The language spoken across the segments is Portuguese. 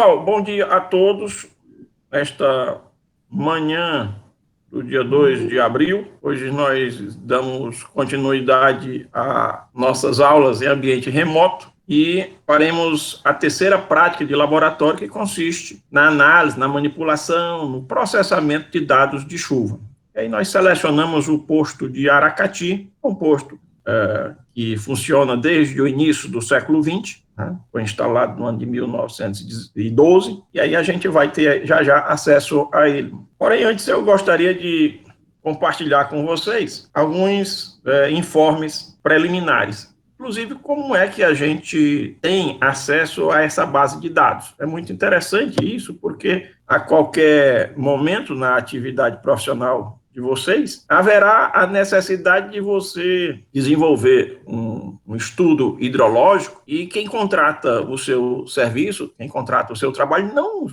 Pessoal, bom dia a todos. Esta manhã do dia 2 de abril, hoje nós damos continuidade a nossas aulas em ambiente remoto e faremos a terceira prática de laboratório, que consiste na análise, na manipulação, no processamento de dados de chuva. E aí nós selecionamos o posto de Aracati, um posto que funciona desde o início do século XX, né? Foi instalado no ano de 1912, e aí a gente vai ter já acesso a ele. Porém, antes eu gostaria de compartilhar com vocês alguns informes preliminares. Inclusive, como é que a gente tem acesso a essa base de dados? É muito interessante isso, porque a qualquer momento na atividade profissional de vocês, haverá a necessidade de você desenvolver um estudo hidrológico, e quem contrata o seu serviço, quem contrata o seu trabalho, não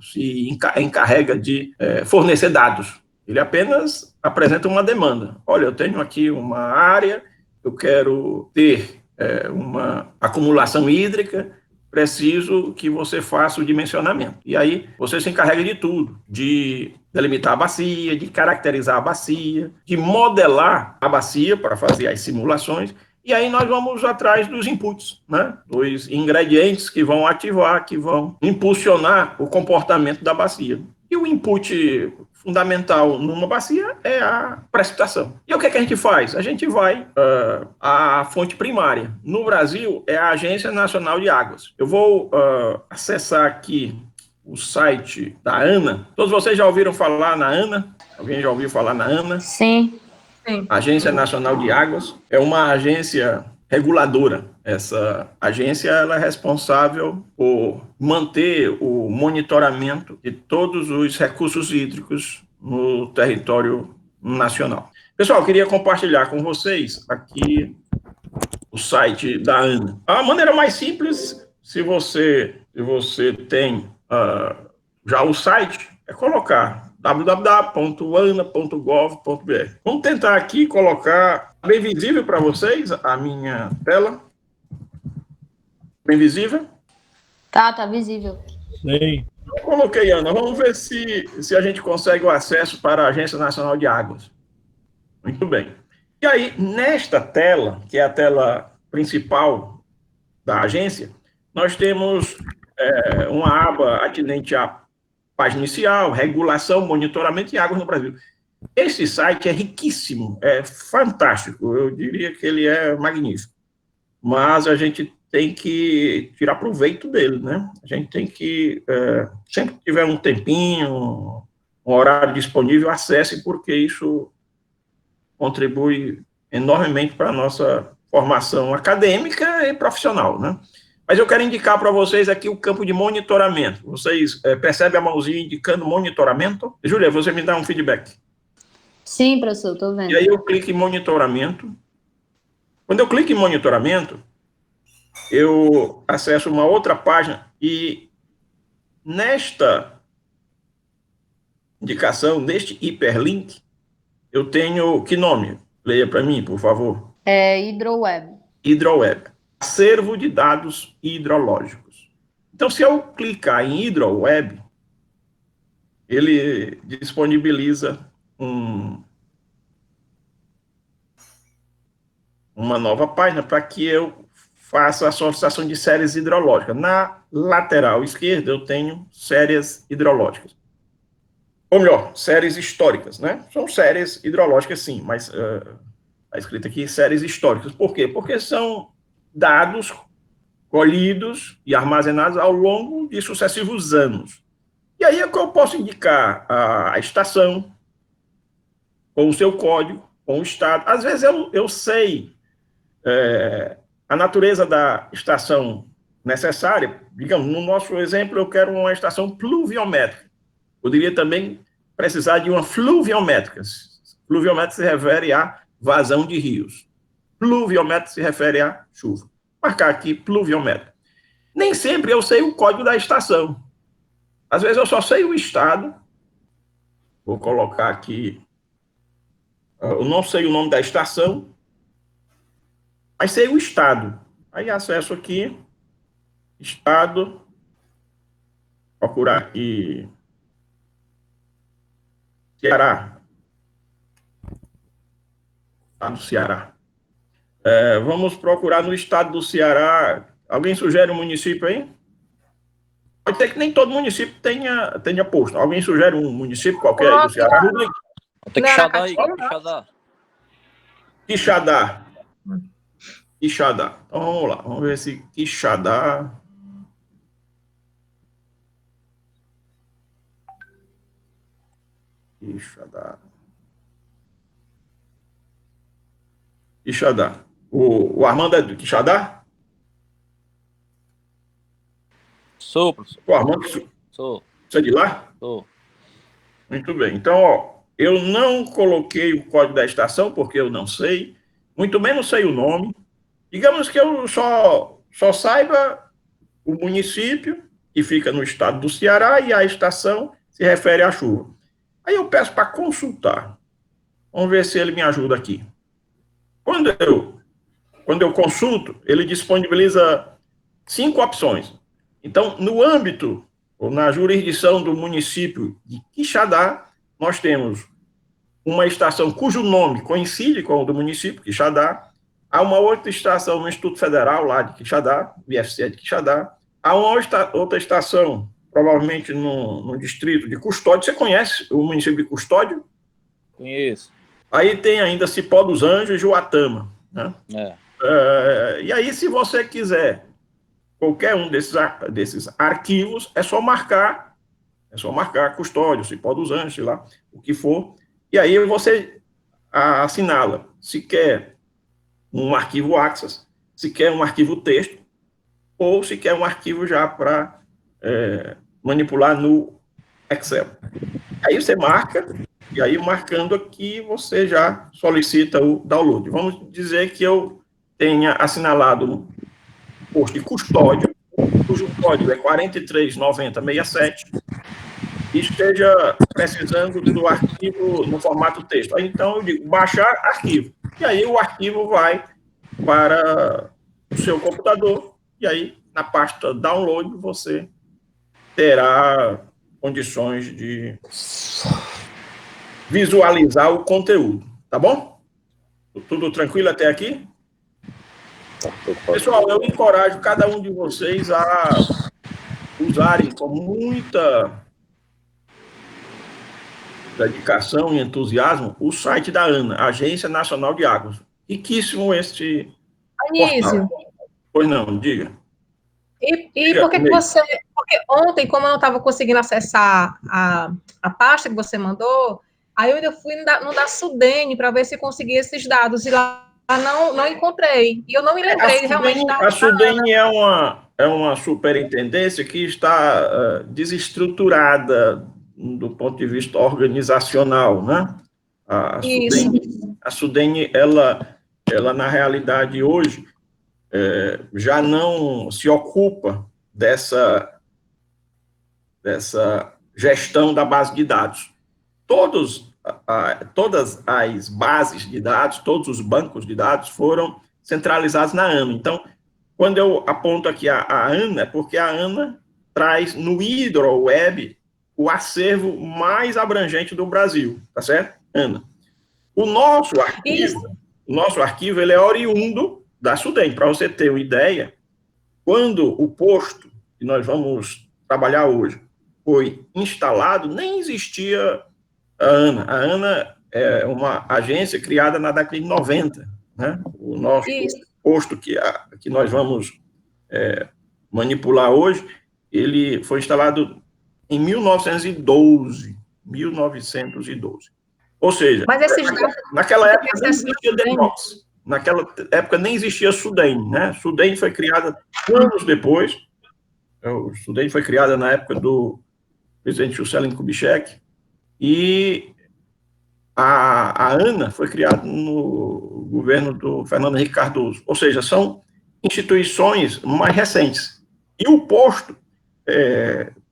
se encarrega de fornecer dados. Ele apenas apresenta uma demanda. Olha, eu tenho aqui uma área, eu quero ter uma acumulação hídrica, preciso que você faça o dimensionamento. E aí você se encarrega de tudo, de delimitar a bacia, de caracterizar a bacia, de modelar a bacia para fazer as simulações. E aí nós vamos atrás dos inputs, né? Dos ingredientes que vão ativar, que vão impulsionar o comportamento da bacia. E o input fundamental numa bacia é a precipitação. E o que é que a gente faz? A gente vai à fonte primária. No Brasil, é a Agência Nacional de Águas. Eu vou acessar aqui o site da ANA. Todos vocês já ouviram falar na ANA? Alguém já ouviu falar na ANA? Sim. Agência Nacional de Águas. É uma agência reguladora. Essa agência ela é responsável por manter o monitoramento de todos os recursos hídricos no território nacional. Pessoal, eu queria compartilhar com vocês aqui o site da ANA. A maneira mais simples, se você tem já o site, é colocar www.ana.gov.br. Vamos tentar aqui colocar bem visível para vocês a minha tela. Bem visível? Tá visível. Sim. Eu coloquei, Ana. Vamos ver se a gente consegue o acesso para a Agência Nacional de Águas. Muito bem. E aí, nesta tela, que é a tela principal da agência, nós temos uma aba atinente à página inicial, regulação, monitoramento de águas no Brasil. Esse site é riquíssimo, é fantástico, eu diria que ele é magnífico, mas a gente tem que tirar proveito dele, né? A gente tem que, sempre que tiver um tempinho, um horário disponível, acesse, porque isso contribui enormemente para a nossa formação acadêmica e profissional, né? Mas eu quero indicar para vocês aqui o campo de monitoramento. Vocês percebem a mãozinha indicando monitoramento? Júlia, você me dá um feedback. Sim, professor, estou vendo. E aí eu clico em monitoramento. Quando eu clico em monitoramento, eu acesso uma outra página e nesta indicação, neste hiperlink, eu tenho que nome? Leia para mim, por favor. Hidroweb. Hidroweb. Acervo de dados hidrológicos. Então, se eu clicar em Hidroweb, ele disponibiliza uma nova página para que eu faça a associação de séries hidrológicas. Na lateral esquerda, eu tenho séries hidrológicas. Ou melhor, séries históricas, né? São séries hidrológicas, sim, mas está escrito aqui séries históricas. Por quê? Porque são dados colhidos e armazenados ao longo de sucessivos anos. E aí é que eu posso indicar a estação, com o seu código, com o estado. Às vezes eu sei a natureza da estação necessária. Digamos, no nosso exemplo, eu quero uma estação pluviométrica. Poderia também precisar de uma fluviométrica. Fluviométrica se refere a vazão de rios. Pluviométrica se refere a chuva. Marcar aqui pluviométrica. Nem sempre eu sei o código da estação. Às vezes eu só sei o estado. Vou colocar aqui. Eu não sei o nome da estação, mas sei o estado. Aí acesso aqui, estado, procurar aqui. Ceará. Estado do Ceará. Vamos procurar no estado do Ceará. Alguém sugere um município aí? Pode ser que nem todo município tenha posto. Alguém sugere um município qualquer aí do Ceará? Tem Quixadá aí, Quixadá. Quixadá. Quixadá. Então vamos lá. Vamos ver se Quixadá. Quixadá. O Armando é do Quixadá? Sou, professor. O Armando, Sou. você é de lá? Sou. Muito bem. Então, ó, eu não coloquei o código da estação, porque eu não sei, muito menos sei o nome. Digamos que eu só saiba o município, que fica no estado do Ceará, e a estação se refere à chuva. Aí eu peço para consultar. Vamos ver se ele me ajuda aqui. Quando eu consulto, ele disponibiliza 5 opções. Então, no âmbito, ou na jurisdição do município de Quixadá, nós temos uma estação cujo nome coincide com o do município, Quixadá. Há uma outra estação no Instituto Federal, lá de Quixadá, o IFCE de Quixadá. Há uma outra estação, provavelmente no distrito de Custódio. Você conhece o município de Custódio? Conheço. Aí tem ainda Cipó dos Anjos e Juatama, né? E aí, se você quiser qualquer um desses arquivos, é só marcar Custódio, Cipó dos Anjos, sei lá, o que for, e aí você assinala se quer um arquivo Access, se quer um arquivo texto, ou se quer um arquivo já para manipular no Excel. Aí você marca, e aí marcando aqui, você já solicita o download. Vamos dizer que eu tenha assinalado um posto de Custódio, cujo código é 439067, e esteja precisando do arquivo no formato texto. Aí, então, eu digo, baixar arquivo. E aí o arquivo vai para o seu computador, e aí, na pasta download, você terá condições de visualizar o conteúdo. Tá bom? Tudo tranquilo até aqui? Pessoal, eu encorajo cada um de vocês a usarem com muita dedicação e entusiasmo o site da ANA, Agência Nacional de Águas. Riquíssimo este Anísio. portal. Pois não, diga. E por que você... Porque ontem, como eu não estava conseguindo acessar a pasta que você mandou, aí eu ainda fui no da Sudene para ver se conseguia esses dados, e lá não encontrei. E eu não me lembrei realmente da... A Sudene é uma superintendência que está desestruturada do ponto de vista organizacional, né? A Sudene, ela na realidade, hoje, já não se ocupa dessa gestão da base de dados. Todas as bases de dados, todos os bancos de dados foram centralizados na ANA. Então, quando eu aponto aqui a ANA, é porque a ANA traz no HidroWeb o acervo mais abrangente do Brasil, tá certo? ANA. O nosso arquivo ele é oriundo da Sudene. Para você ter uma ideia, quando o posto que nós vamos trabalhar hoje foi instalado, nem existia a ANA. A ANA é uma agência criada na década de 90. Né? O nosso posto que nós vamos manipular hoje, ele foi instalado em 1912. Ou seja, naquela época nem existia Denox. Naquela época nem existia Sudene, né? Sudene foi criada anos depois. O Sudene foi criada na época do presidente Juscelino Kubitschek, e a ANA foi criada no governo do Fernando Henrique Cardoso. Ou seja, são instituições mais recentes. E o posto,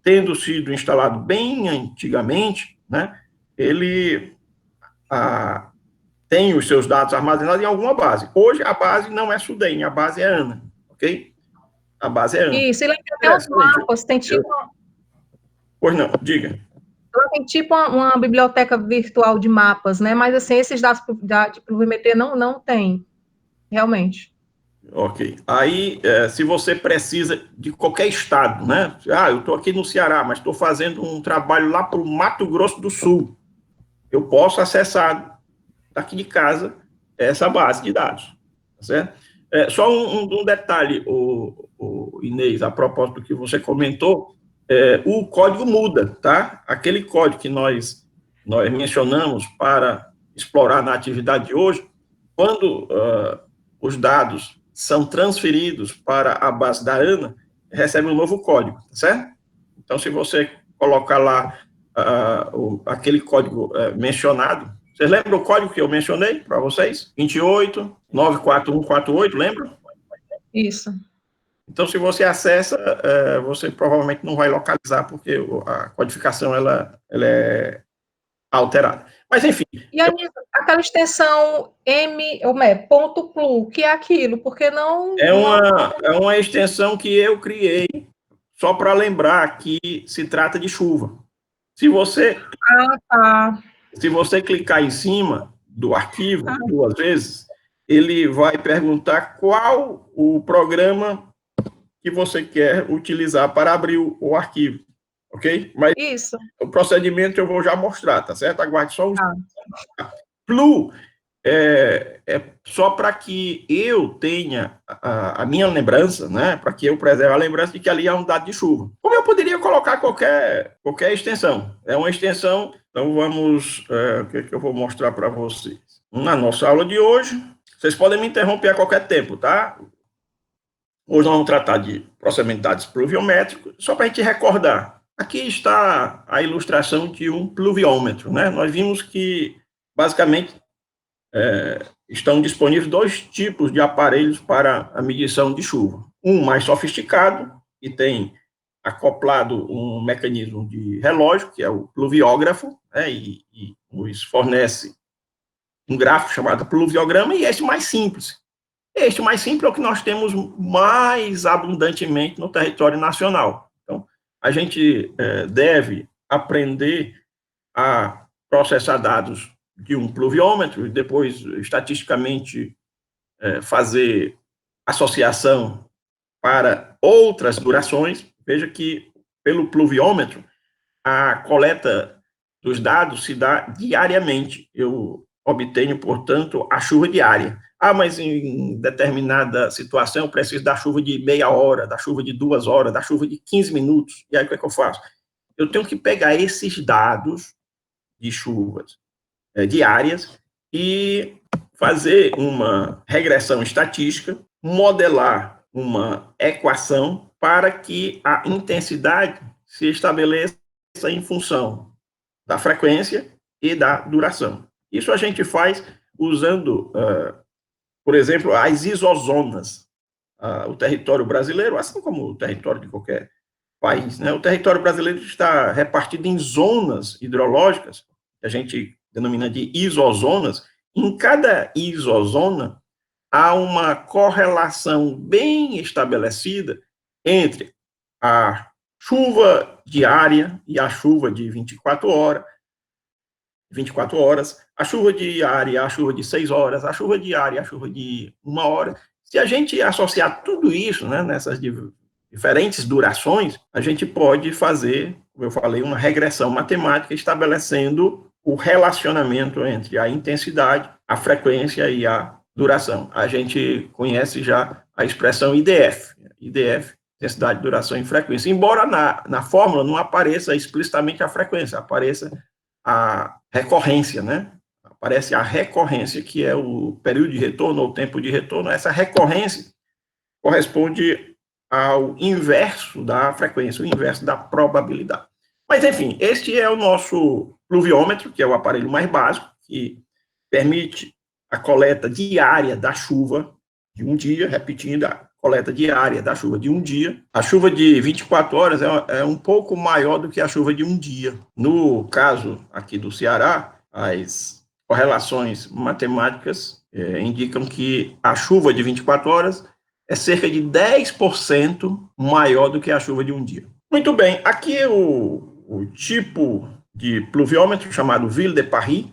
tendo sido instalado bem antigamente, né, ele tem os seus dados armazenados em alguma base. Hoje, a base não é Sudene, a base é ANA, ok? A base é ANA. Isso, ele tem até os mapas, tem tipo... Pois não, diga. Ela tem tipo uma biblioteca virtual de mapas, né? Mas assim, esses dados de pluviometria não tem, realmente. Ok. Aí, se você precisa de qualquer estado, né? Eu estou aqui no Ceará, mas estou fazendo um trabalho lá para o Mato Grosso do Sul. Eu posso acessar daqui de casa essa base de dados, tá certo? Só um detalhe, o Inês, a propósito do que você comentou, o código muda, tá? Aquele código que nós mencionamos para explorar na atividade de hoje, quando os dados são transferidos para a base da ANA, recebe um novo código, tá certo? Então, se você colocar lá aquele código mencionado, vocês lembram o código que eu mencionei para vocês? 28 94148, lembra? Isso. Então, se você acessa, você provavelmente não vai localizar, porque a codificação ela é alterada. Mas, enfim. E aí, aquela extensão .plu, que é aquilo? Porque não... É uma extensão que eu criei só para lembrar que se trata de chuva. Se você clicar em cima do arquivo 2 vezes, ele vai perguntar qual o programa que você quer utilizar para abrir o arquivo, ok? Mas isso. O procedimento eu vou já mostrar, tá certo? Aguarde só um... Plu é só para que eu tenha a minha lembrança, né? Para que eu preserve a lembrança de que ali é um dado de chuva. Como eu poderia colocar qualquer extensão? É uma extensão, então vamos... o que eu vou mostrar para vocês? Na nossa aula de hoje, vocês podem me interromper a qualquer tempo, tá? Hoje nós vamos tratar de processamento de dados pluviométricos, só para a gente recordar. Aqui está a ilustração de um pluviômetro, né? Nós vimos que, basicamente, estão disponíveis 2 tipos de aparelhos para a medição de chuva. Um mais sofisticado, que tem acoplado um mecanismo de relógio, que é o pluviógrafo, né, e nos fornece um gráfico chamado pluviograma, e esse mais simples. Este mais simples é o que nós temos mais abundantemente no território nacional. Então, a gente deve aprender a processar dados de um pluviômetro e depois, estatisticamente, fazer associação para outras durações. Veja que, pelo pluviômetro, a coleta dos dados se dá diariamente. Eu obtenho, portanto, a chuva diária. Mas em determinada situação eu preciso da chuva de meia hora, da chuva de 2 horas, da chuva de 15 minutos. E aí, o que eu faço? Eu tenho que pegar esses dados de chuvas diárias e fazer uma regressão estatística, modelar uma equação para que a intensidade se estabeleça em função da frequência e da duração. Isso a gente faz usando, por exemplo, as isozonas. O território brasileiro, assim como o território de qualquer país, né? O território brasileiro está repartido em zonas hidrológicas, que a gente denomina de isozonas. Em cada isozona, há uma correlação bem estabelecida entre a chuva diária e a chuva de 24 horas, a chuva diária e a chuva de 6 horas, a chuva diária e a chuva de 1 hora. Se a gente associar tudo isso, né, nessas diferentes durações, a gente pode fazer, como eu falei, uma regressão matemática estabelecendo o relacionamento entre a intensidade, a frequência e a duração. A gente conhece já a expressão IDF, intensidade, duração e frequência, embora na fórmula não apareça explicitamente a frequência, apareça a recorrência, né? Aparece a recorrência, que é o período de retorno ou tempo de retorno. Essa recorrência corresponde ao inverso da frequência, o inverso da probabilidade. Mas, enfim, este é o nosso pluviômetro, que é o aparelho mais básico, que permite a coleta diária da chuva de um dia, repetindo, a coleta diária da chuva de um dia. A chuva de 24 horas é um pouco maior do que a chuva de um dia. No caso aqui do Ceará, as correlações matemáticas indicam que a chuva de 24 horas é cerca de 10% maior do que a chuva de um dia. Muito bem, aqui o o tipo de pluviômetro chamado Ville de Paris,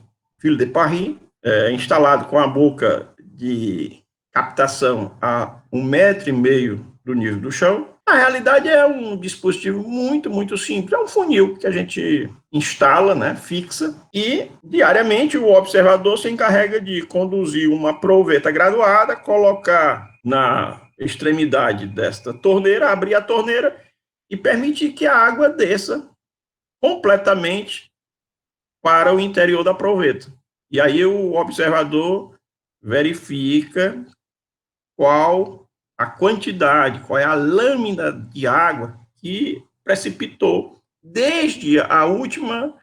instalado com a boca de captação a 1,5 m do nível do chão. Na realidade, é um dispositivo muito, muito simples. É um funil que a gente instala, né, fixa, e diariamente o observador se encarrega de conduzir uma proveta graduada, colocar na extremidade desta torneira, abrir a torneira e permitir que a água desça completamente para o interior da proveta. E aí o observador verifica qual a quantidade, qual é a lâmina de água que precipitou desde a última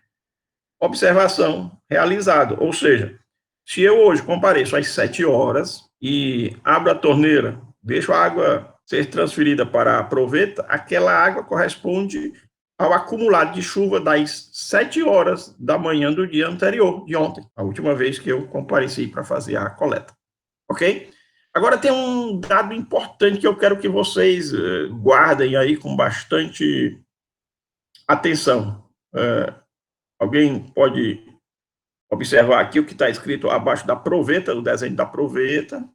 observação realizada. Ou seja, se eu hoje compareço às 7 horas e abro a torneira, deixo a água ser transferida para a proveta, aquela água corresponde ao acumulado de chuva das 7 horas da manhã do dia anterior, de ontem, a última vez que eu compareci para fazer a coleta. Ok? Agora tem um dado importante que eu quero que vocês guardem aí com bastante atenção. Alguém pode observar aqui o que está escrito abaixo da proveta, o desenho da proveta.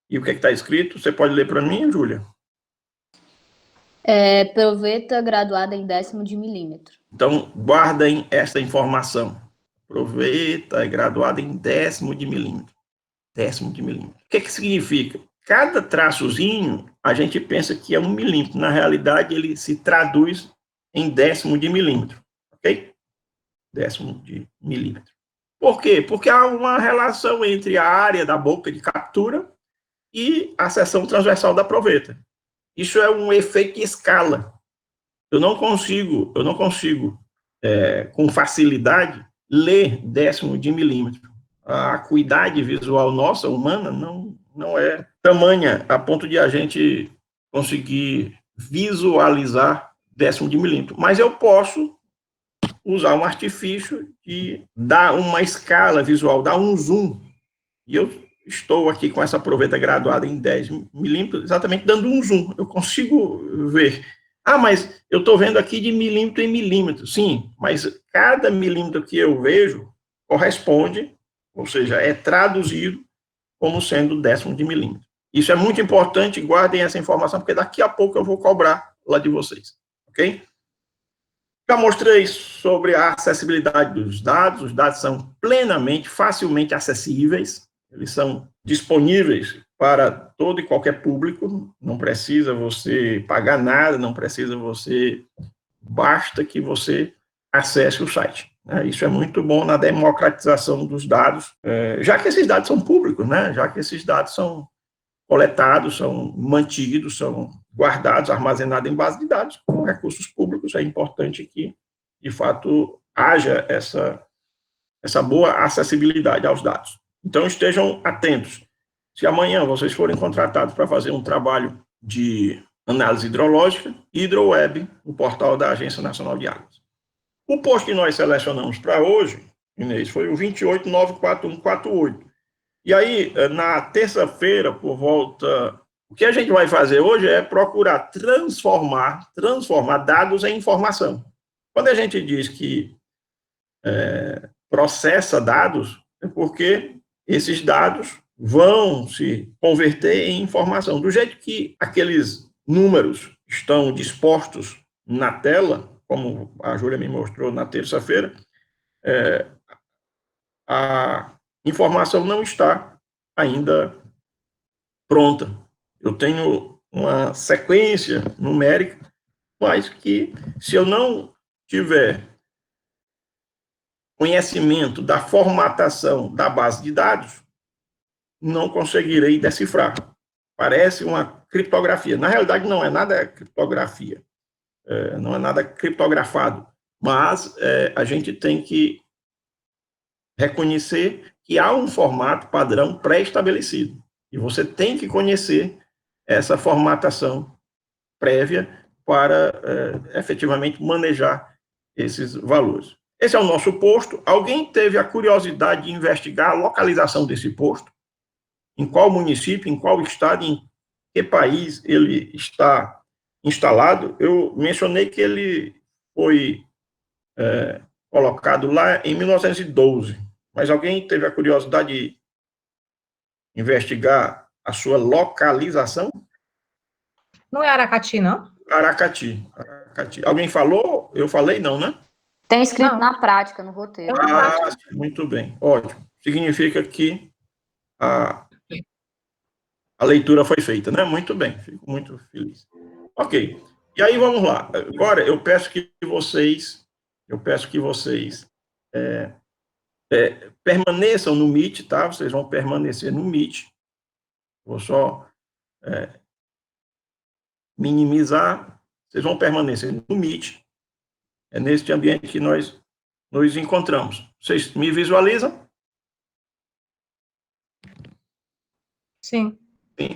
E o que está escrito? Você pode ler para mim, Júlia? Proveta graduada em 10º de milímetro. Então, guardem esta informação. Proveta graduada em 10º de milímetro. 10º de milímetro. O que significa? Cada traçozinho, a gente pensa que é 1 milímetro. Na realidade, ele se traduz em 10º de milímetro. Ok? 10º de milímetro. Por quê? Porque há uma relação entre a área da boca de captura e a seção transversal da proveta. Isso é um efeito de escala. Eu não consigo com facilidade, ler 10º de milímetro. A acuidade visual nossa, humana, não é tamanha a ponto de a gente conseguir visualizar 10º de milímetro. Mas eu posso usar um artifício de dar uma escala visual, dar um zoom. E eu estou aqui com essa proveta graduada em 10 milímetros, exatamente dando um zoom. Eu consigo ver. Mas eu estou vendo aqui de milímetro em milímetro. Sim, mas cada milímetro que eu vejo corresponde, ou seja, é traduzido como sendo 10º de milímetro. Isso é muito importante, guardem essa informação, porque daqui a pouco eu vou cobrar lá de vocês. Ok? Já mostrei sobre a acessibilidade dos dados. Os dados são plenamente, facilmente acessíveis. Eles são disponíveis para todo e qualquer público. Não precisa você pagar nada, basta que você acesse o site. Isso é muito bom na democratização dos dados, já que esses dados são públicos, já que esses dados são coletados, são mantidos, são guardados, armazenados em base de dados com recursos públicos. É importante que, de fato, haja essa boa acessibilidade aos dados. Então, estejam atentos. Se amanhã vocês forem contratados para fazer um trabalho de análise hidrológica, HidroWeb, o portal da Agência Nacional de Águas. O posto que nós selecionamos para hoje, Inês, foi o 2894148. E aí, na terça-feira, por volta... O que a gente vai fazer hoje é procurar transformar dados em informação. Quando a gente diz que processa dados, é porque esses dados vão se converter em informação. Do jeito que aqueles números estão dispostos na tela, como a Júlia me mostrou na terça-feira, a informação não está ainda pronta. Eu tenho uma sequência numérica, mas que, se eu não tiver conhecimento da formatação da base de dados, não conseguirei decifrar. Parece uma criptografia. Na realidade, não é nada criptografia. Não é nada criptografado. Mas a gente tem que reconhecer que há um formato padrão pré-estabelecido. E você tem que conhecer essa formatação prévia para efetivamente manejar esses valores. Esse é o nosso posto. Alguém teve a curiosidade de investigar a localização desse posto? Em qual município, em qual estado, em que país ele está instalado? Eu mencionei que ele foi colocado lá em 1912. Mas alguém teve a curiosidade de investigar a sua localização? Não é Aracati, não? Aracati. Alguém falou? Eu falei não, né? Tem escrito Não. na prática, no roteiro. Muito bem, ótimo. Significa que a leitura foi feita, né? Muito bem, fico muito feliz. Ok, e aí vamos lá. Agora eu peço que vocês permaneçam no Meet, tá? Vocês vão permanecer no Meet. Vou só minimizar. Vocês vão permanecer no Meet. É neste ambiente que nós nos encontramos. Vocês me visualizam? Sim.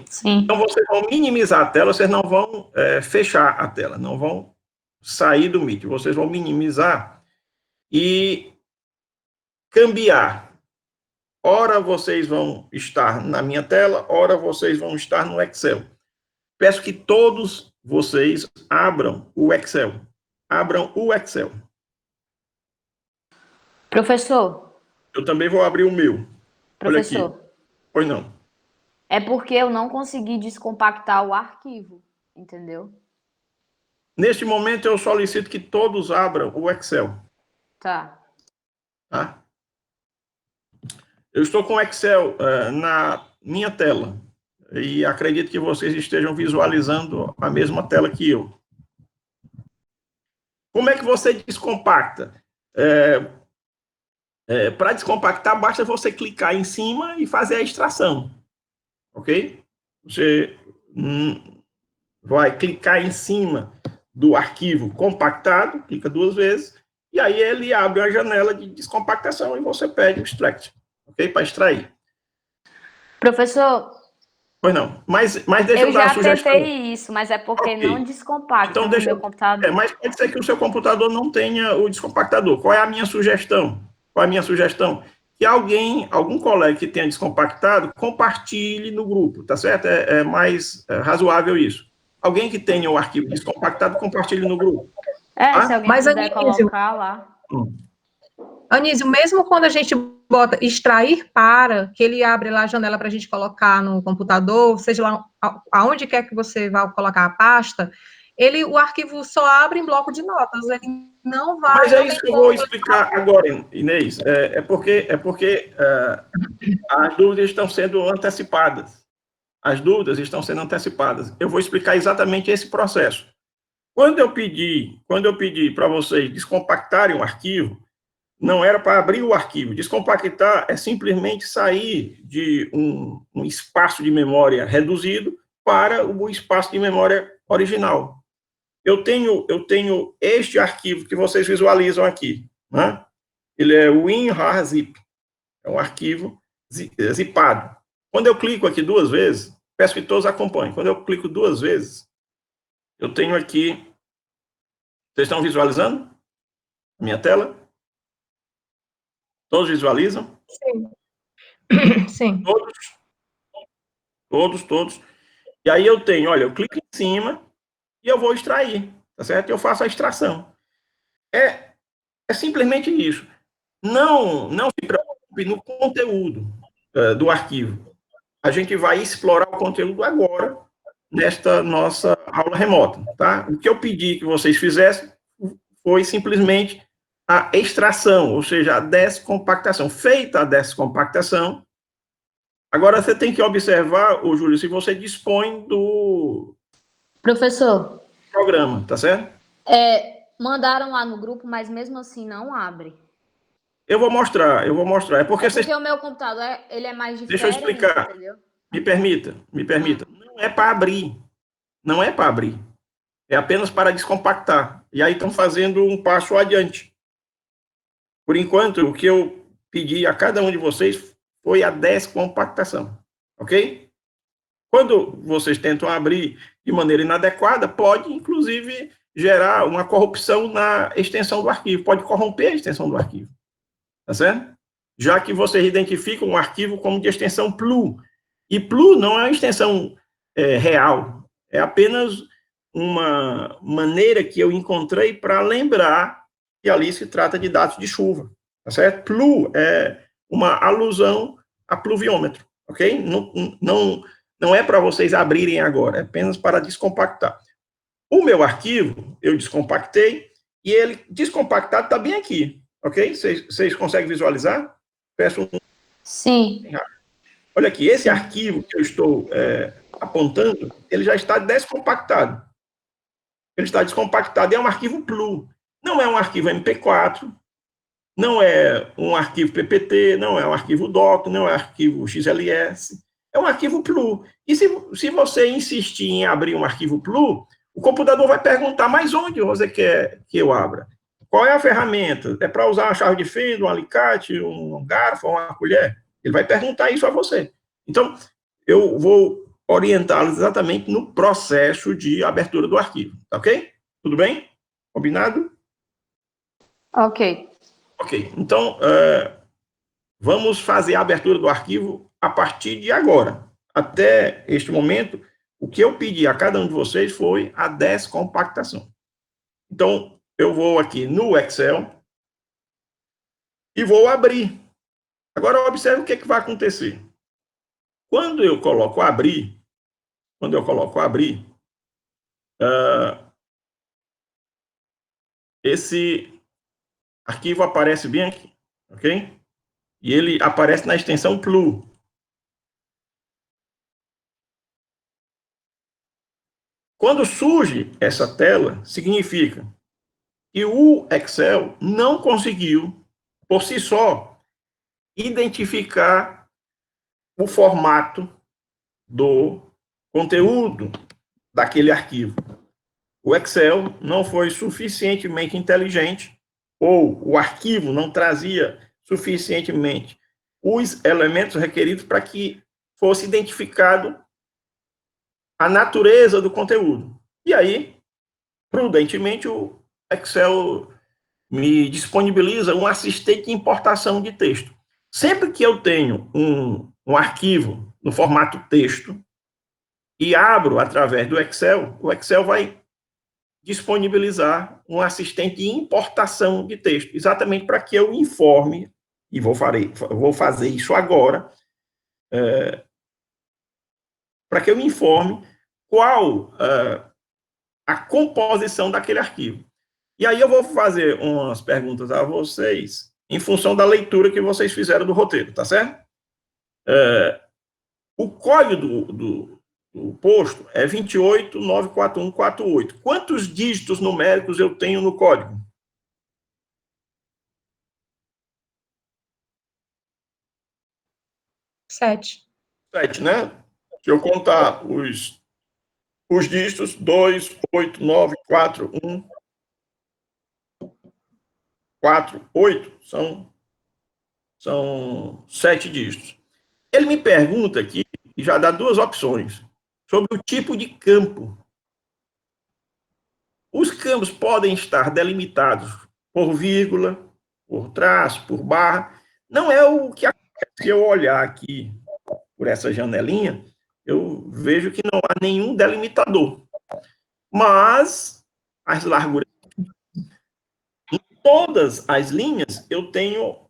Sim. Então, vocês vão minimizar a tela, vocês não vão fechar a tela, não vão sair do Meet. Vocês vão minimizar e cambiar. Ora vocês vão estar na minha tela, ora vocês vão estar no Excel. Peço que todos vocês abram o Excel. Abram o Excel. Professor. Eu também vou abrir o meu. Professor. Olha aqui. Pois não. É porque eu não consegui descompactar o arquivo, entendeu? Neste momento, eu solicito que todos abram o Excel. Tá. Tá? Eu estou com o Excel na minha tela. E acredito que vocês estejam visualizando a mesma tela que eu. Como é que você descompacta? Para descompactar, basta você clicar em cima e fazer a extração. Ok? Você vai clicar em cima do arquivo compactado, clica 2 vezes, e aí ele abre a janela de descompactação e você pede o extract, ok? Para extrair. Professor, Pois não, mas deixa eu dar a sugestão. Eu já tentei isso, mas é porque não descompacta então, no deixa meu computador. mas pode ser que o seu computador não tenha o descompactador. Qual é a minha sugestão? Que algum colega que tenha descompactado, compartilhe no grupo, tá certo? É mais razoável isso. Alguém que tenha o arquivo descompactado, compartilhe no grupo. Se alguém puder colocar lá. Anísio, mesmo quando a gente bota extrair para, que ele abre lá a janela para a gente colocar no computador, seja lá aonde quer que você vá colocar a pasta, o arquivo só abre em bloco de notas, ele não vai... Mas é isso que eu vou explicar agora, Inês. É porque as dúvidas estão sendo antecipadas. Eu vou explicar exatamente esse processo. Quando eu pedi para vocês descompactarem o arquivo, não era para abrir o arquivo. Descompactar é simplesmente sair de um espaço de memória reduzido para o espaço de memória original. Eu tenho este arquivo que vocês visualizam aqui, né? Ele é o WinRAR-zip, é um arquivo zipado. Quando eu clico aqui 2 vezes, peço que todos acompanhem. Quando eu clico 2 vezes, eu tenho aqui... Vocês estão visualizando a minha tela? Todos visualizam? Sim. Sim. Todos. E aí eu tenho, olha, eu clico em cima e eu vou extrair, tá certo? Eu faço a extração. É simplesmente isso. Não se preocupe no conteúdo do arquivo. A gente vai explorar o conteúdo agora, nesta nossa aula remota, tá? O que eu pedi que vocês fizessem foi simplesmente a extração, ou seja, a descompactação. Feita a descompactação, agora você tem que observar, Júlio, se você dispõe do... Professor. Programa, tá certo? Mandaram lá no grupo, mas mesmo assim não abre. Eu vou mostrar. É porque o meu computador ele é mais diferente. Deixa eu explicar. Entendeu? Me permita. Não é para abrir. É apenas para descompactar. E aí estão fazendo um passo adiante. Por enquanto, o que eu pedi a cada um de vocês foi a descompactação. Ok? Quando vocês tentam abrir de maneira inadequada, pode, inclusive, gerar uma corrupção na extensão do arquivo. Pode corromper a extensão do arquivo. Tá certo? Já que vocês identificam um arquivo como de extensão PLU. E PLU não é uma extensão real. É apenas uma maneira que eu encontrei para lembrar e ali se trata de dados de chuva, tá certo? Plu é uma alusão a pluviômetro, ok? Não é para vocês abrirem agora, é apenas para descompactar. O meu arquivo, eu descompactei, e ele descompactado está bem aqui, ok? Vocês conseguem visualizar? Peço um... Sim. Olha aqui, esse arquivo que eu estou apontando, ele já está descompactado. Ele está descompactado, é um arquivo PLU. Não é um arquivo MP4, não é um arquivo PPT, não é um arquivo DOC, não é um arquivo XLS, é um arquivo PLU. E se você insistir em abrir um arquivo PLU, o computador vai perguntar, mas onde você quer que eu abra? Qual é a ferramenta? É para usar uma chave de fenda, um alicate, um garfo, uma colher? Ele vai perguntar isso a você. Então, eu vou orientá-lo exatamente no processo de abertura do arquivo, tá ok? Tudo bem? Combinado? Ok. Ok, então, vamos fazer a abertura do arquivo a partir de agora. Até este momento, o que eu pedi a cada um de vocês foi a descompactação. Então, eu vou aqui no Excel e vou abrir. Agora, observe o que vai acontecer. Quando eu coloco abrir, esse arquivo aparece bem aqui, ok? E ele aparece na extensão PLU. Quando surge essa tela, significa que o Excel não conseguiu, por si só, identificar o formato do conteúdo daquele arquivo. O Excel não foi suficientemente inteligente, ou o arquivo não trazia suficientemente os elementos requeridos para que fosse identificado a natureza do conteúdo. E aí, prudentemente, o Excel me disponibiliza um assistente de importação de texto. Sempre que eu tenho um arquivo no formato texto e abro através do Excel, o Excel vai disponibilizar um assistente de importação de texto, exatamente para que eu informe, e vou fazer isso agora, para que eu me informe qual a composição daquele arquivo. E aí eu vou fazer umas perguntas a vocês, em função da leitura que vocês fizeram do roteiro, tá certo? O código do posto é 2894148. Quantos dígitos numéricos eu tenho no código? 7. 7, né? Se eu contar os dígitos, 2, 8, 9, 4, 1, 4, 8, são 7 dígitos. Ele me pergunta aqui, e já dá duas opções, sobre o tipo de campo. Os campos podem estar delimitados por vírgula, por traço, por barra. Não é o que acontece. Se eu olhar aqui por essa janelinha, eu vejo que não há nenhum delimitador. Mas as larguras... Em todas as linhas, eu tenho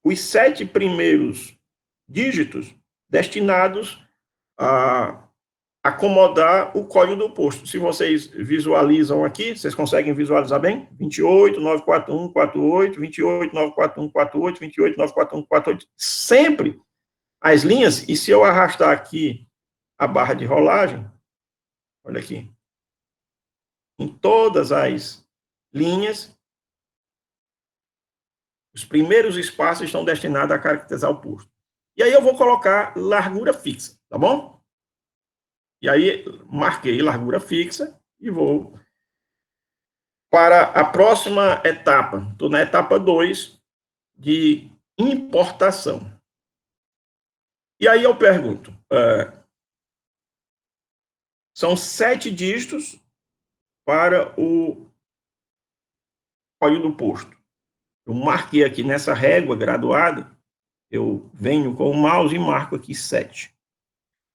os 7 primeiros dígitos destinados a acomodar o código do posto. Se vocês visualizam aqui, vocês conseguem visualizar bem? 28, 941, 48, 28, 941, 48, 28, 941, 48. Sempre as linhas, e se eu arrastar aqui a barra de rolagem, olha aqui, em todas as linhas, os primeiros espaços estão destinados a caracterizar o posto. E aí eu vou colocar largura fixa, tá bom? E aí, marquei largura fixa e vou para a próxima etapa. Estou na etapa 2 de importação. E aí eu pergunto, são 7 dígitos para o código do posto. Eu marquei aqui nessa régua graduada, eu venho com o mouse e marco aqui 7.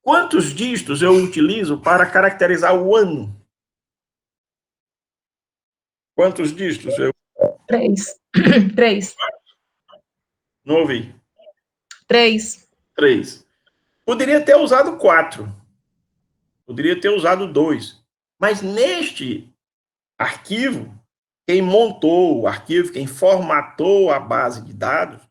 Quantos dígitos eu utilizo para caracterizar o ano? Quantos dígitos eu 3. 3. Não ouvi. 3. 3. Poderia ter usado 4. Poderia ter usado 2. Mas neste arquivo, quem montou o arquivo, quem formatou a base de dados,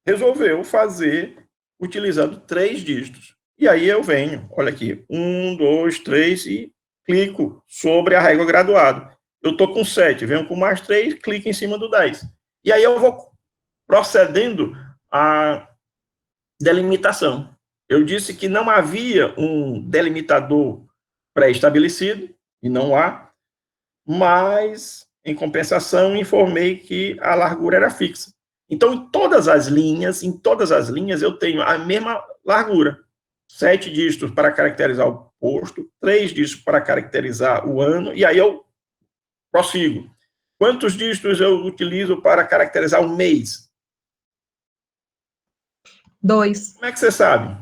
resolveu fazer utilizando 3 dígitos. E aí eu venho, olha aqui, 1, 2, 3 e clico sobre a régua graduada. Eu estou com 7, venho com mais 3, clico em cima do 10. E aí eu vou procedendo à delimitação. Eu disse que não havia um delimitador pré-estabelecido, e não há, mas, em compensação, informei que a largura era fixa. Então, em todas as linhas, eu tenho a mesma largura. 7 dígitos para caracterizar o posto, 3 dígitos para caracterizar o ano, e aí eu prossigo. Quantos dígitos eu utilizo para caracterizar o mês? 2. Como é que você sabe?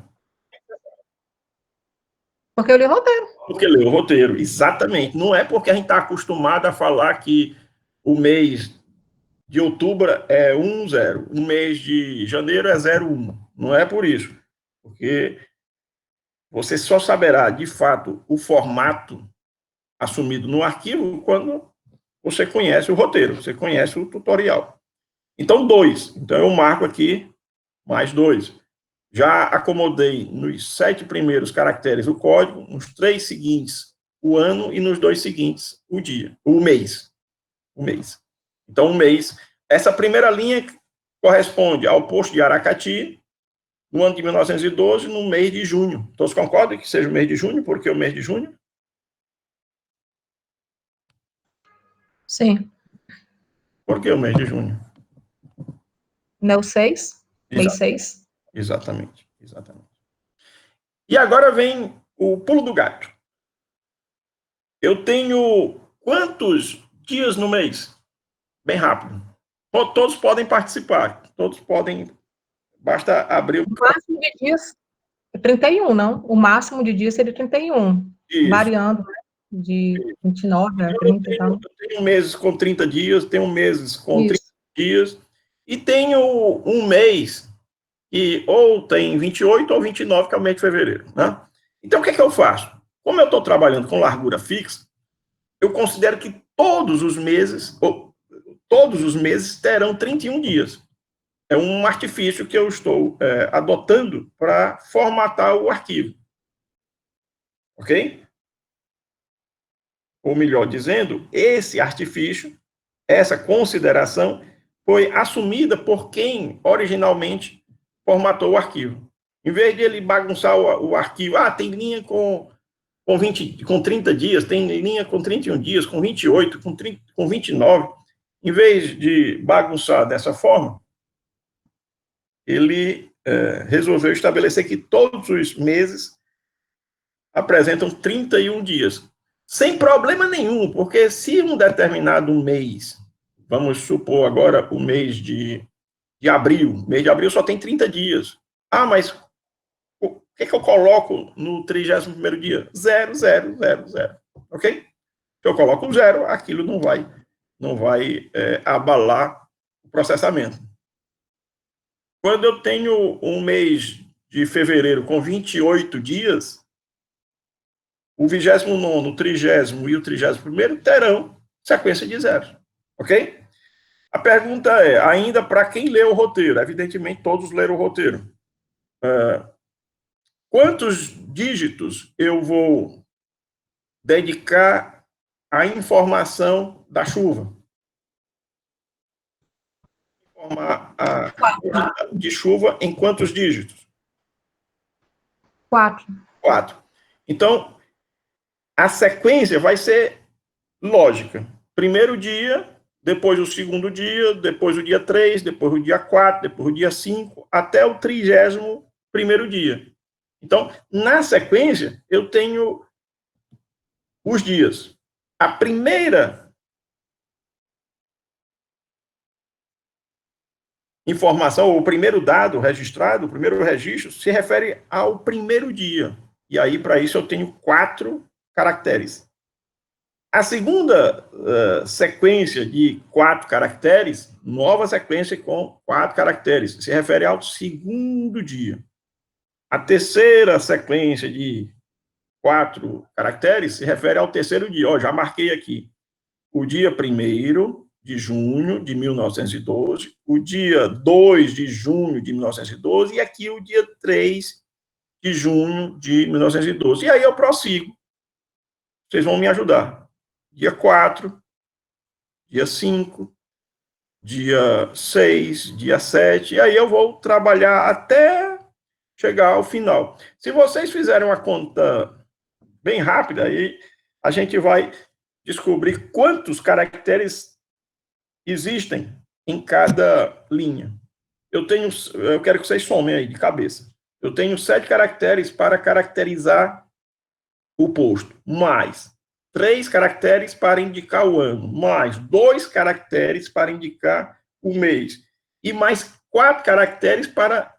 Porque eu li o roteiro. Porque leu o roteiro, exatamente. Não é porque a gente está acostumado a falar que o mês de outubro é 1,0, o mês de janeiro é 0,1. Não é por isso. Porque você só saberá, de fato, o formato assumido no arquivo quando você conhece o roteiro, você conhece o tutorial. Então, 2. Então, eu marco aqui mais 2. Já acomodei nos 7 primeiros caracteres o código, nos 3 seguintes o ano e nos 2 seguintes o dia, o mês. O mês. Então, o mês. Essa primeira linha corresponde ao posto de Aracati, no ano de 1912, no mês de junho. Todos concordam que seja o mês de junho? Por que o mês de junho? Sim. Por que o mês de junho? Não, 6. Mês 6. Exatamente. E agora vem o pulo do gato. Eu tenho quantos dias no mês? Bem rápido. Todos podem participar. Todos podem. Basta abrir o. O máximo de dias é 31, não? O máximo de dias seria 31. Isso. Variando, né? De 29 a 30 e tal. Eu tenho meses com 30 dias, tenho meses com 30 dias, e tenho um mês que ou tem 28 ou 29, que é o mês de fevereiro. Né? Então, o que é que eu faço? Como eu estou trabalhando com largura fixa, eu considero que todos os meses terão 31 dias. É um artifício que eu estou adotando para formatar o arquivo. Ok? Ou melhor dizendo, esse artifício, essa consideração, foi assumida por quem originalmente formatou o arquivo. Em vez de ele bagunçar o arquivo, tem linha com 30 dias, tem linha com 31 dias, com 28, com 29. Em vez de bagunçar dessa forma, ele resolveu estabelecer que todos os meses apresentam 31 dias. Sem problema nenhum, porque se um determinado mês, vamos supor agora o mês de abril só tem 30 dias. Mas o que eu coloco no 31º dia? 0, 0, 0, 0. Ok? Se eu coloco um 0, aquilo não vai abalar o processamento. Quando eu tenho um mês de fevereiro com 28 dias, o 29º, o 30º e o 31º terão sequência de zeros. Ok? A pergunta é, ainda para quem leu o roteiro, evidentemente todos leram o roteiro, quantos dígitos eu vou dedicar à informação da chuva? Informar a quantidade de chuva em quantos dígitos? 4. 4. Então, a sequência vai ser lógica. Primeiro dia, depois o segundo dia, depois o dia 3, depois o dia 4, depois o dia 5, até o 31º dia. Então, na sequência, eu tenho os dias. A primeira informação, ou o primeiro dado registrado, o primeiro registro, se refere ao primeiro dia. E aí, para isso, eu tenho 4 caracteres. A segunda sequência de 4 caracteres, nova sequência com 4 caracteres, se refere ao segundo dia. A terceira sequência de 4 caracteres se refere ao terceiro dia. Ó, já marquei aqui. O dia 1º de junho de 1912, o dia 2 de junho de 1912 e aqui o dia 3 de junho de 1912. E aí eu prossigo. Vocês vão me ajudar. Dia 4, dia 5, dia 6, dia 7, e aí eu vou trabalhar até chegar ao final. Se vocês fizerem uma conta bem rápida, aí a gente vai descobrir quantos caracteres existem em cada linha. Eu quero que vocês somem aí de cabeça. Eu tenho 7 caracteres para caracterizar o posto, mais 3 caracteres para indicar o ano, mais 2 caracteres para indicar o mês, e mais 4 caracteres para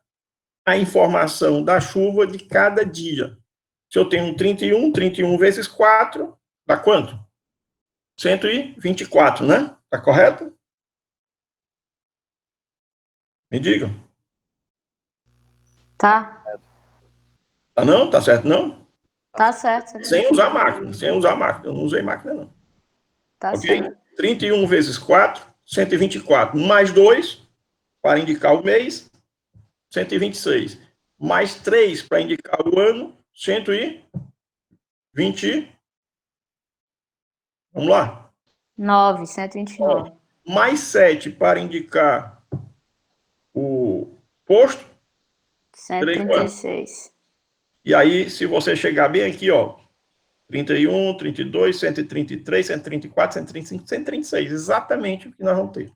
a informação da chuva de cada dia. Se eu tenho 31 vezes 4, dá quanto? 124, né? Tá correto? Me digam. Tá. Tá não? Tá certo não? Tá certo. Sem usar máquina, sem usar máquina. Eu não usei máquina, não. Tá Ok? certo. 31 vezes 4, 124. Mais 2, para indicar o mês, 126. Mais 3, para indicar o ano, 120. Vamos lá? 9, 129. Mais 7, para indicar o posto. 136. E aí, se você chegar bem aqui, ó, 31, 32, 133, 134, 135, 136, exatamente o que nós vamos ter.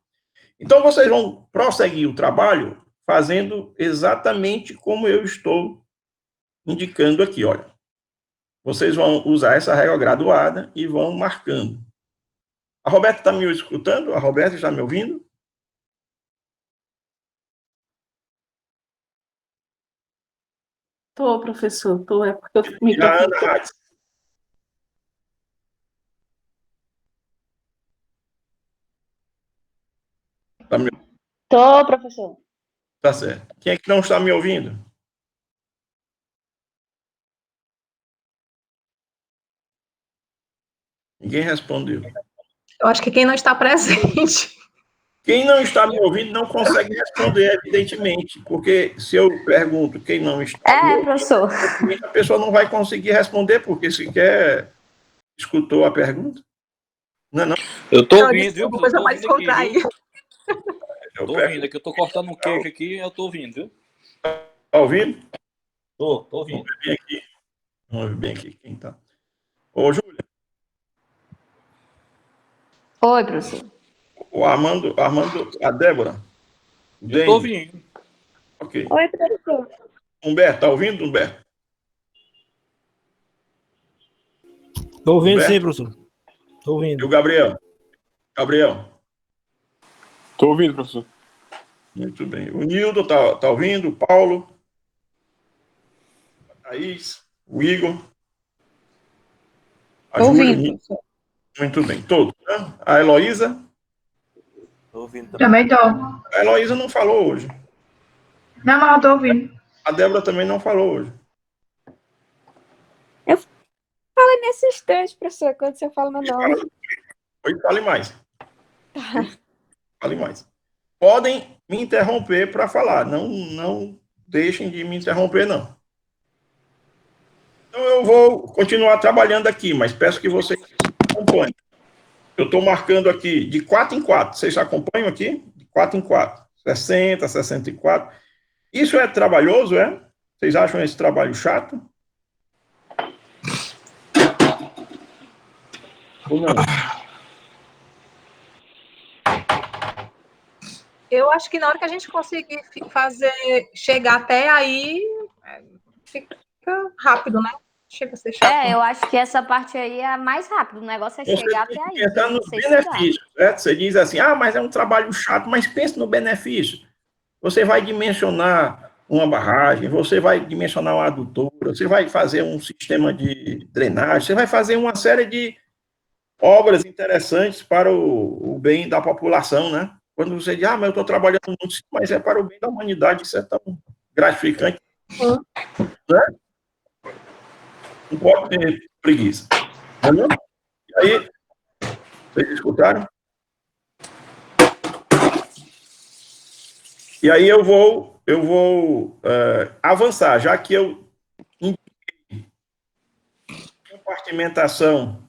Então, vocês vão prosseguir o trabalho fazendo exatamente como eu estou indicando aqui, olha. Vocês vão usar essa régua graduada e vão marcando. A Roberta está me escutando? A Roberta está me ouvindo? Tô, professor, tô. É porque eu me E a Ana Hatz? Tá, Tô, professor. tá certo. Quem é que não está me ouvindo? Ninguém respondeu. Eu acho que quem não está presente. Quem não está me ouvindo não consegue responder, evidentemente, porque se eu pergunto quem não está me ouvindo, professor. a pessoa não vai conseguir responder, porque sequer escutou a pergunta. Não é não? Eu tô Não, ouvindo, viu? desculpa, coisa Eu tô mais ouvindo aqui, contraída. viu? Tô ouvindo, é que eu tô cortando um queijo aqui, eu tô ouvindo, viu? Está ouvindo? Tô ouvindo. Vamos ver bem aqui. Vamos ver bem aqui quem está. Ô, Júlia, Oi, professor. o Armando, a Débora. Eu tô ouvindo. Ok. Oi, professor. Humberto, está ouvindo, Humberto? Tô ouvindo Humberto? sim, professor. Tô E ouvindo. o Gabriel? Gabriel? Tô ouvindo, professor. Muito bem. O Nildo está ouvindo? O Paulo? A Thaís? O Igor? A Tô Júlia? ouvindo, professor. Muito bem. Todos, né? A Heloísa? Tô ouvindo também. Também tô. A Heloísa não falou hoje. Não, mas eu tô ouvindo. A Débora também não falou hoje. Fala nesse instante, professor, quando você fala meu nome. Hoje fale mais. Fale mais. Podem me interromper para falar. Não deixem de me interromper, não. Então, eu vou continuar trabalhando aqui, mas peço que vocês acompanhem. Eu estou marcando aqui de 4 em 4. Vocês acompanham aqui? De 4 em 4. 60, 64. Isso é trabalhoso, é? Vocês acham esse trabalho chato? Ou não? Eu acho que na hora que a gente conseguir chegar até aí, fica rápido, né? Chega a ser chato. Eu acho que essa parte aí é a mais rápida. O negócio é chegar até aí. Pensar nos Você estudar. benefícios, certo? Você diz assim, mas é um trabalho chato, mas pense no benefício. Você vai dimensionar uma barragem, você vai dimensionar uma adutora, você vai fazer um sistema de drenagem, você vai fazer uma série de obras interessantes para o bem da população, né? Quando você diz, mas eu estou trabalhando muito, mas é para o bem da humanidade, isso é tão gratificante, né? Não pode ter preguiça. Entendeu? E aí, vocês escutaram? E aí eu vou avançar, já que eu indiquei compartimentação,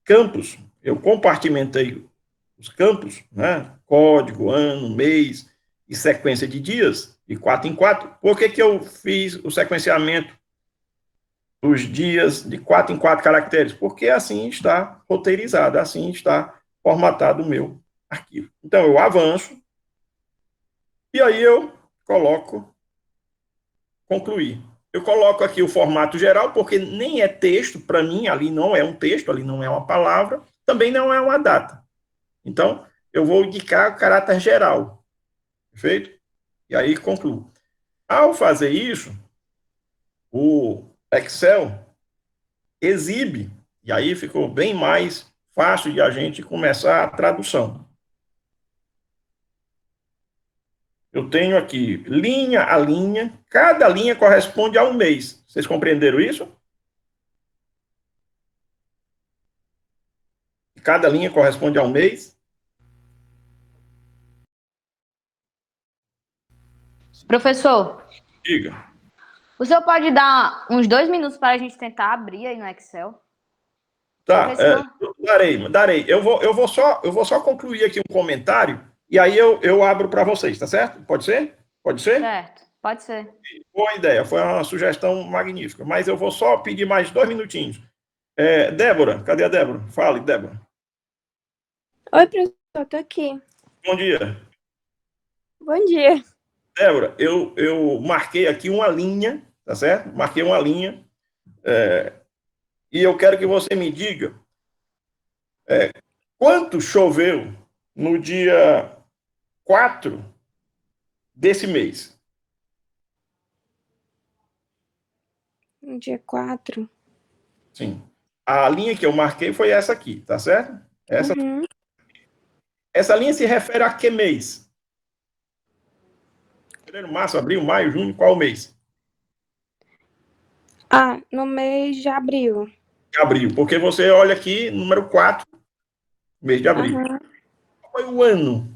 campos, eu compartimentei os campos, né? Código, ano, mês e sequência de dias, de 4 em 4. Por que eu fiz o sequenciamento dos dias de 4 em 4 caracteres? Porque assim está roteirizado, assim está formatado o meu arquivo. Então, eu avanço, e aí eu coloco concluir. Eu coloco aqui o formato geral, porque nem é texto, para mim, ali não é um texto, ali não é uma palavra, também não é uma data. Então, eu vou indicar o caráter geral. Perfeito? E aí concluo. Ao fazer isso, o Excel exibe, e aí ficou bem mais fácil de a gente começar a tradução. Eu tenho aqui linha a linha, cada linha corresponde a um mês. Vocês compreenderam isso? Cada linha corresponde a um mês? Professor, Diga. o senhor pode dar uns 2 minutos para a gente tentar abrir aí no Excel? Tá, Porque senão- darei. Eu vou só concluir aqui um comentário, e aí eu abro para vocês, tá certo? Pode ser? Pode ser? Certo, pode ser. Boa ideia, foi uma sugestão magnífica, mas eu vou só pedir mais 2 minutinhos. Débora, cadê a Débora? Fale, Débora. Oi, professor, tô aqui. Bom dia. Bom dia. Débora, eu marquei aqui uma linha, tá certo? Marquei uma linha, e eu quero que você me diga quanto choveu no dia 4 desse mês. No dia 4. Sim. A linha que eu marquei foi essa aqui, tá certo? Essa linha se refere a que mês? Fevereiro, março, abril, maio, junho, qual mês? No mês de abril. Abril, porque você olha aqui, número 4, mês de abril. Qual foi o ano?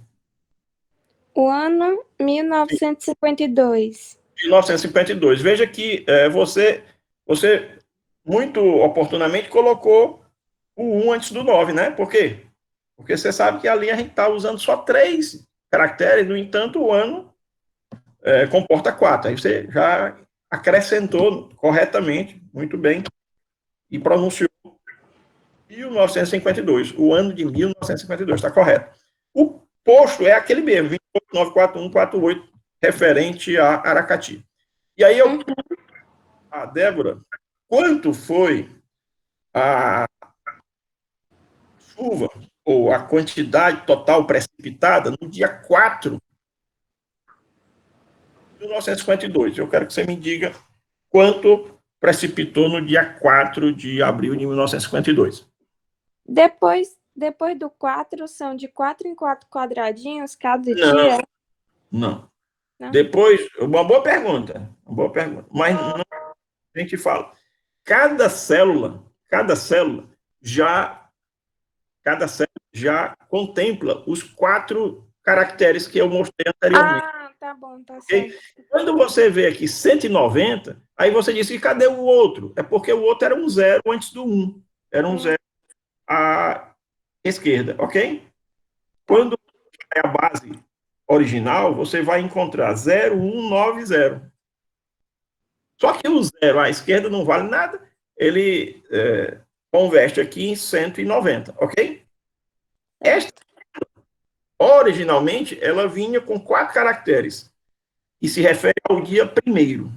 O ano 1952. 1952. Veja que você muito oportunamente colocou o 1 antes do 9, né? Por quê? Porque você sabe que ali a gente está usando só 3 caracteres, no entanto, o ano comporta 4. Aí você já acrescentou corretamente, muito bem, e pronunciou 1952, o ano de 1952, está correto. O posto é aquele mesmo, 2894148, referente a Aracati. E aí a Débora, quanto foi a chuva, ou a quantidade total precipitada no dia 4 de 1952? Eu quero que você me diga quanto precipitou no dia 4 de abril de 1952. Depois do 4, são de 4 em 4 quadradinhos cada dia? Não. Depois, uma boa pergunta, mas não, a gente fala. Cada célula já contempla os 4 caracteres que eu mostrei anteriormente. Tá bom, tá Okay? certo. Quando você vê aqui 190, aí você diz que cadê o outro? É porque o outro era um 0 antes do 1. Era um 0 à esquerda, ok? Quando é a base original, você vai encontrar 0190. Só que o 0 à esquerda não vale nada, ele converte aqui em 190, ok? Esta, originalmente, ela vinha com 4 caracteres e se refere ao dia 1º.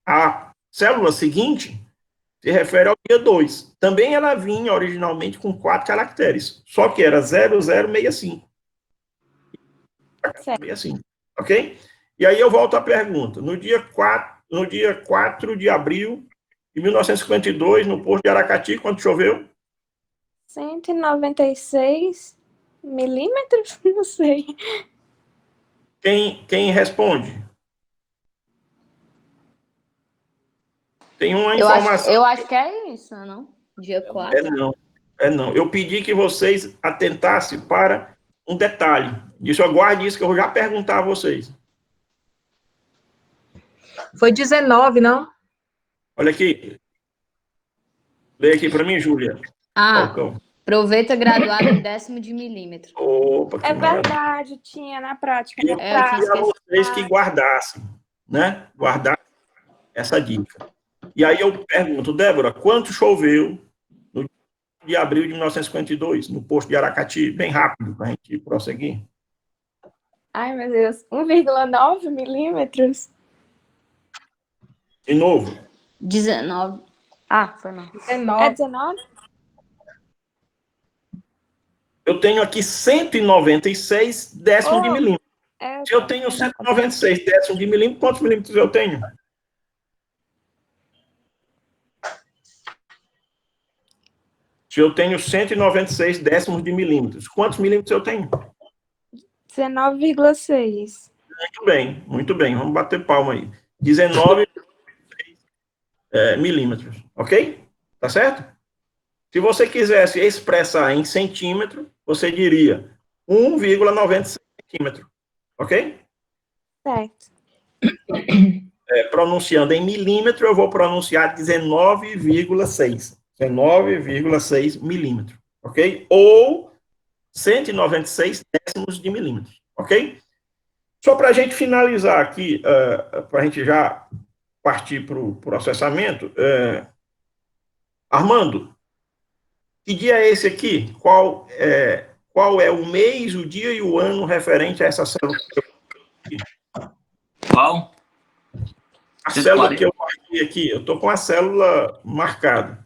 A célula seguinte se refere ao dia 2. Também ela vinha originalmente com 4 caracteres, só que era 0065. Certo. 65, ok? E aí eu volto à pergunta. No dia 4 de abril de 1952, no posto de Aracati, quando choveu? 196 milímetros? Não sei. Quem responde? Tem uma Eu informação. acho que é isso, não? Dia 4. Não. Eu pedi que vocês atentassem para um detalhe. Isso, aguarde isso que eu vou já perguntar a vocês. Foi 19, não? Olha aqui. Lê aqui para mim, Júlia. Falcão. Proveta graduada em décimo de milímetro. Opa, É verdade, tinha na prática. Eu pedi a vocês que guardassem, né? Guardar essa dica. E aí eu pergunto, Débora, quanto choveu no dia de abril de 1952, no posto de Aracati? Bem rápido, para a gente prosseguir. Ai, meu Deus. 1,9 milímetros? De novo. 19. Foi mal. 19. É 19? Eu tenho aqui 196 décimos de milímetro. Se eu tenho 196 décimos de milímetro, quantos milímetros eu tenho? Se eu tenho 196 décimos de milímetros, quantos milímetros eu tenho? 19,6. Muito bem. Vamos bater palma aí. 19 milímetros, ok? Tá certo? Se você quisesse expressar em centímetro, você diria 1,96 centímetro, ok? Certo. Pronunciando em milímetro, eu vou pronunciar 19,6. 19,6 milímetros, ok? Ou 196 décimos de milímetro, ok? Só para a gente finalizar aqui, para a gente já partir para o processamento, Armando, que dia é esse aqui? Qual é o mês, o dia e o ano referente a essa célula? Qual? A célula que eu marquei aqui, eu estou com a célula marcada.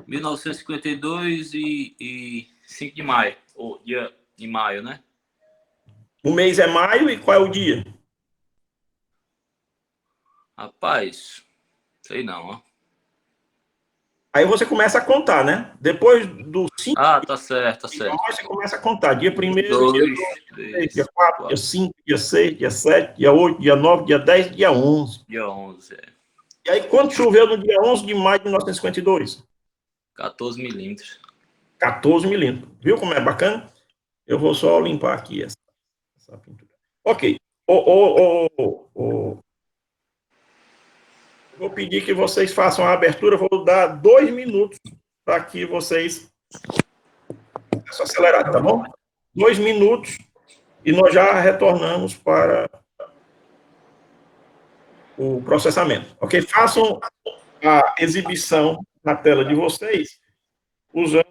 1952 e 5 de maio, ou dia de maio, né? O mês é maio e qual é o dia? Rapaz, sei não, ó. Aí você começa a contar, né? Depois do 5... Tá certo, tá certo. Você começa a contar. Dia 1º, dia 2, 3, dia 4, dia 5, dia 6, dia 7, dia 8, dia 9, dia 10, dia 11. Dia 11, E aí, quando choveu no dia 11 de maio de 1952? 14 milímetros. 14 milímetros. Viu como é bacana? Eu vou só limpar aqui essa pintura. Ok. Vou pedir que vocês façam a abertura. Vou dar 2 minutos para que vocês... Processo acelerado, tá bom? 2 minutos e nós já retornamos para o processamento. Ok? Façam a exibição na tela de vocês usando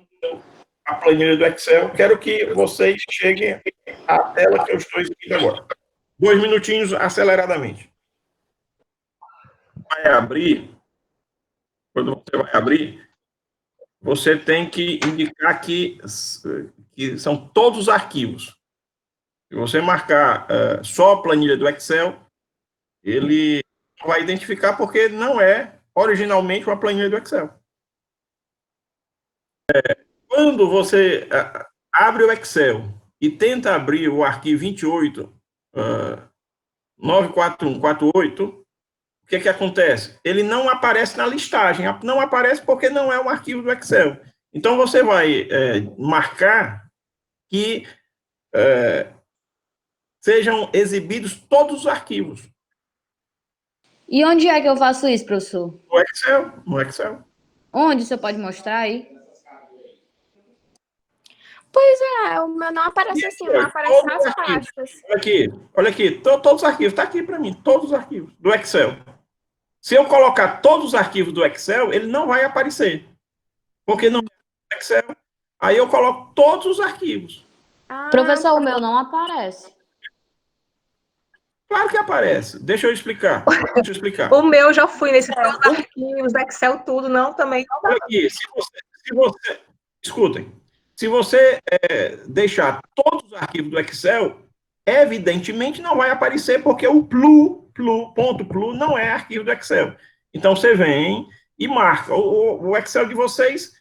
a planilha do Excel. Quero que vocês cheguem à tela que eu estou exibindo agora. 2 minutinhos aceleradamente. Vai abrir. Quando você vai abrir, você tem que indicar que são todos os arquivos. Se você marcar só a planilha do Excel, ele vai identificar porque não é originalmente uma planilha do Excel. Quando você abre o Excel e tenta abrir o arquivo 94148, o que acontece? Ele não aparece na listagem. Não aparece porque não é um arquivo do Excel. Então, você vai marcar que sejam exibidos todos os arquivos. E onde é que eu faço isso, professor? No Excel. Onde você pode mostrar aí? Pois é, o meu não aparece assim, não aparece nas pastas. Olha aqui, todos os arquivos, está aqui para mim, todos os arquivos do Excel. Se eu colocar todos os arquivos do Excel, ele não vai aparecer. Porque não é do Excel. Aí eu coloco todos os arquivos. Professor, o meu não aparece. Claro que aparece. Deixa eu explicar. O meu já fui nesse todos os arquivos, Excel, tudo, não, também não dá. Olha aqui, escutem. Se você deixar todos os arquivos do Excel, evidentemente não vai aparecer, porque o ponto .plu não é arquivo do Excel. Então, você vem e marca. O Excel de vocês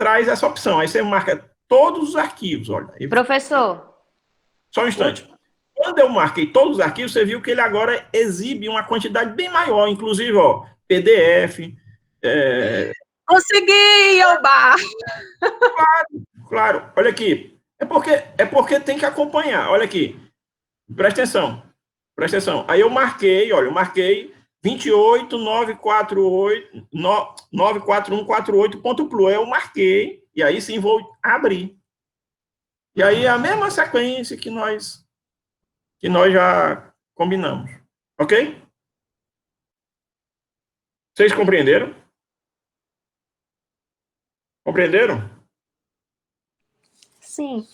traz essa opção. Aí você marca todos os arquivos, olha. Professor, Só um instante. Quando eu marquei todos os arquivos, você viu que ele agora exibe uma quantidade bem maior, inclusive, ó, PDF. Consegui, Oba! Claro, olha aqui. É porque tem que acompanhar. Olha aqui. Presta atenção. Presta atenção. Aí eu marquei, olha, eu marquei 2894148.plu. Eu marquei, e aí sim vou abrir. E aí é a mesma sequência que nós já combinamos. Ok? Vocês compreenderam? Compreenderam? Sim.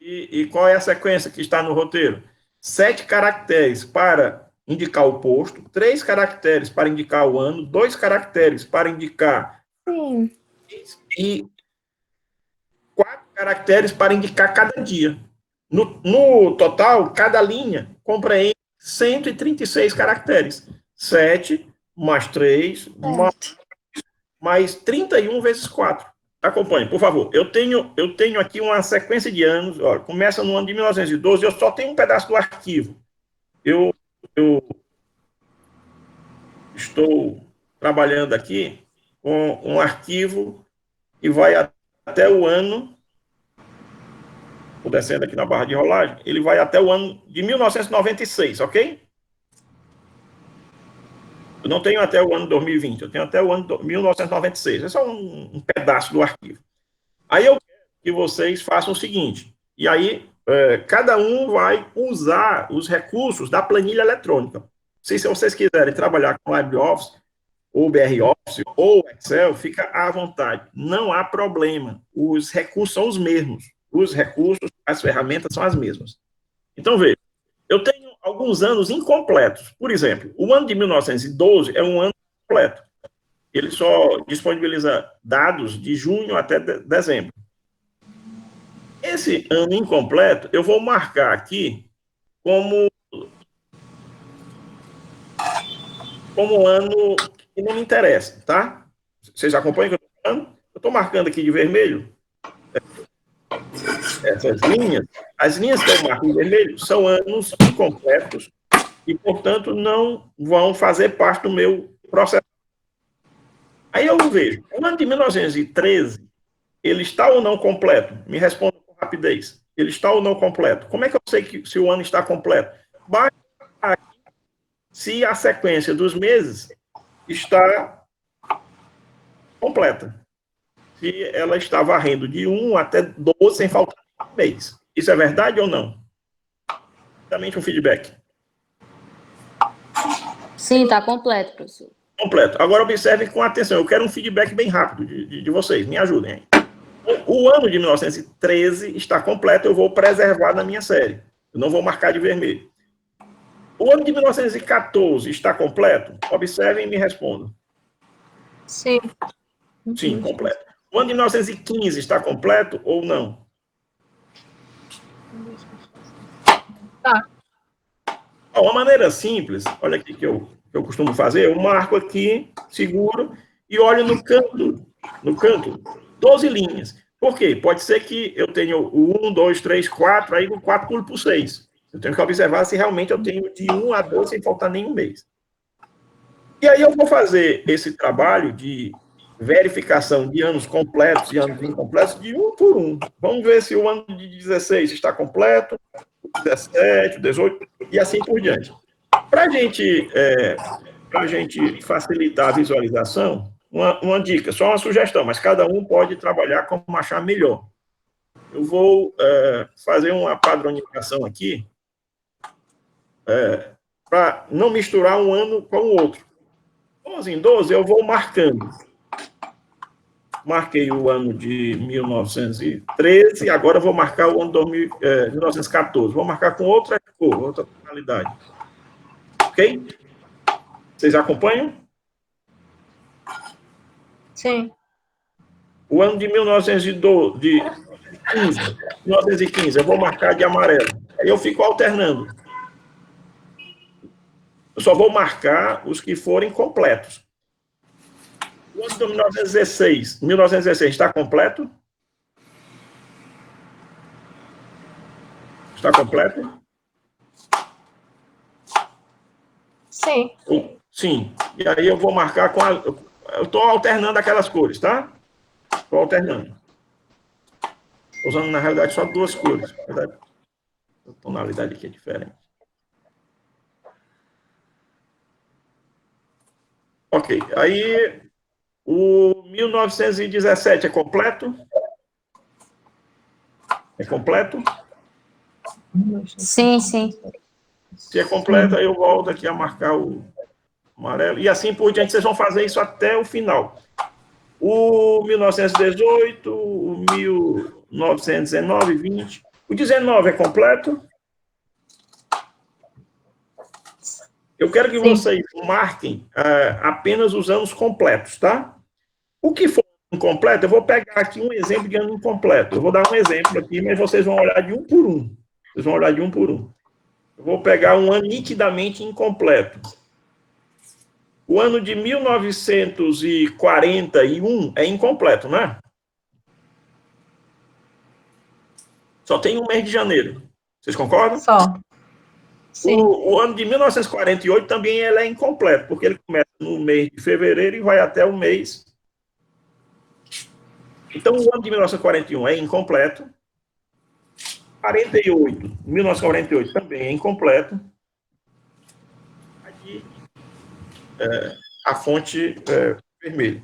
E qual é a sequência que está no roteiro? 7 caracteres para indicar o posto, 3 caracteres para indicar o ano, 2 caracteres para indicar Sim. e 4 caracteres para indicar cada dia. No total, cada linha compreende 136 caracteres. 7 mais 3 mais 31 vezes 4. Acompanhe, por favor. Eu tenho aqui uma sequência de anos. Olha, começa no ano de 1912. Eu só tenho um pedaço do arquivo. Eu estou trabalhando aqui com um arquivo que vai até o ano. Vou descendo aqui na barra de rolagem. Ele vai até o ano de 1996, ok? Eu não tenho até o ano 2020, eu tenho até o ano de 1996. É só um pedaço do arquivo. Aí eu quero que vocês façam o seguinte, e aí cada um vai usar os recursos da planilha eletrônica. Se vocês quiserem trabalhar com LibreOffice, ou BROffice, ou Excel, fica à vontade. Não há problema. Os recursos são os mesmos. Os recursos, as ferramentas são as mesmas. Então, veja, eu tenho alguns anos incompletos. Por exemplo, o ano de 1912 é um ano completo. Ele só disponibiliza dados de junho até dezembro. Esse ano incompleto, eu vou marcar aqui como ano que não me interessa, tá? Vocês acompanham o que eu estou falando? Eu estou marcando aqui de vermelho. Essas linhas, as linhas que eu marco em vermelho são anos incompletos e, portanto, não vão fazer parte do meu processo. Aí eu vejo, o ano de 1913, ele está ou não completo? Me responda com rapidez. Ele está ou não completo? Como é que eu sei se o ano está completo? Basta aqui se a sequência dos meses está completa. Se ela está varrendo de 1 até 12 sem faltar um mês. Isso é verdade ou não? Exatamente um feedback. sim, está completo, professor. Completo. Agora observem com atenção. Eu quero um feedback bem rápido de vocês. Me ajudem aí. O ano de 1913 está completo. Eu vou preservar na minha série. Eu não vou marcar de vermelho. O ano de 1914 está completo? Observem e me respondam. Sim. Sim, completo. O ano de 1915 está completo ou não? Tá. Uma maneira simples, olha aqui que eu costumo fazer, eu marco aqui, seguro, e olho no canto, 12 linhas. Por quê? Pode ser que eu tenha o 1, 2, 3, 4, aí no 4 pulo para o 6. Eu tenho que observar se realmente eu tenho de 1 a 12 sem faltar nenhum mês. E aí eu vou fazer esse trabalho de verificação de anos completos e anos incompletos de 1 por 1. Vamos ver se o ano de 16 está completo, o 17, o 18, e assim por diante. Para a gente facilitar a visualização, uma dica, só uma sugestão, mas cada um pode trabalhar como achar melhor. Eu vou fazer uma padronização aqui para não misturar um ano com o outro. 12 em 12, eu vou marcando. Marquei o ano de 1913, agora vou marcar o ano de 1914. Vou marcar com outra cor, outra tonalidade. Ok? Vocês acompanham? Sim. O ano de 1915, eu vou marcar de amarelo. Aí eu fico alternando. Eu só vou marcar os que forem completos. O ano de 1916 está completo? Está completo? Sim. Sim. E aí eu vou marcar com a... Eu estou alternando aquelas cores, tá? Estou alternando. Estou usando, na realidade, só 2 cores. Na verdade, a tonalidade aqui é diferente. Ok. Aí, o 1917 é completo? É completo? Sim, sim. Se é completo, aí eu volto aqui a marcar o amarelo. E assim por diante, vocês vão fazer isso até o final. O 1918, o 1919, 20. O 19 é completo? Eu quero que Sim. vocês marquem apenas os anos completos, tá? O que for incompleto, eu vou pegar aqui um exemplo de ano incompleto. Eu vou dar um exemplo aqui, mas vocês vão olhar de um por um. Vocês vão olhar de um por um. Eu vou pegar um ano nitidamente incompleto. O ano de 1941 é incompleto, né? Só tem um mês de janeiro. Vocês concordam? Só. Sim. O ano de 1948 também ele é incompleto, porque ele começa no mês de fevereiro e vai até o mês. Então, o ano de 1941 é incompleto. 1948 também é incompleto. Aqui, a fonte vermelha.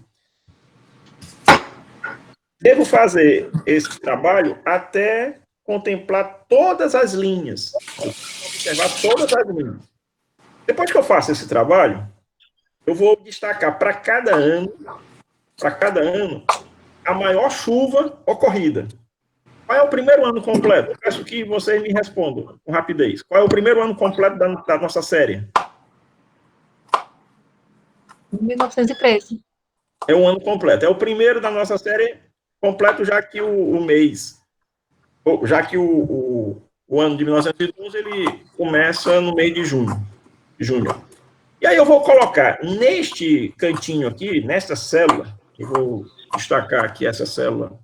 Devo fazer esse trabalho até contemplar todas as linhas. Observar todas as linhas. Depois que eu faço esse trabalho, eu vou destacar para cada ano, a maior chuva ocorrida. Qual é o primeiro ano completo? Eu peço que vocês me respondam com rapidez. Qual é o primeiro ano completo da nossa série? 1913. É um ano completo. É o primeiro da nossa série completo, já que o mês, já que o ano de 1912 ele começa no mês de junho. E aí eu vou colocar neste cantinho aqui, nesta célula, eu vou destacar aqui essa célula.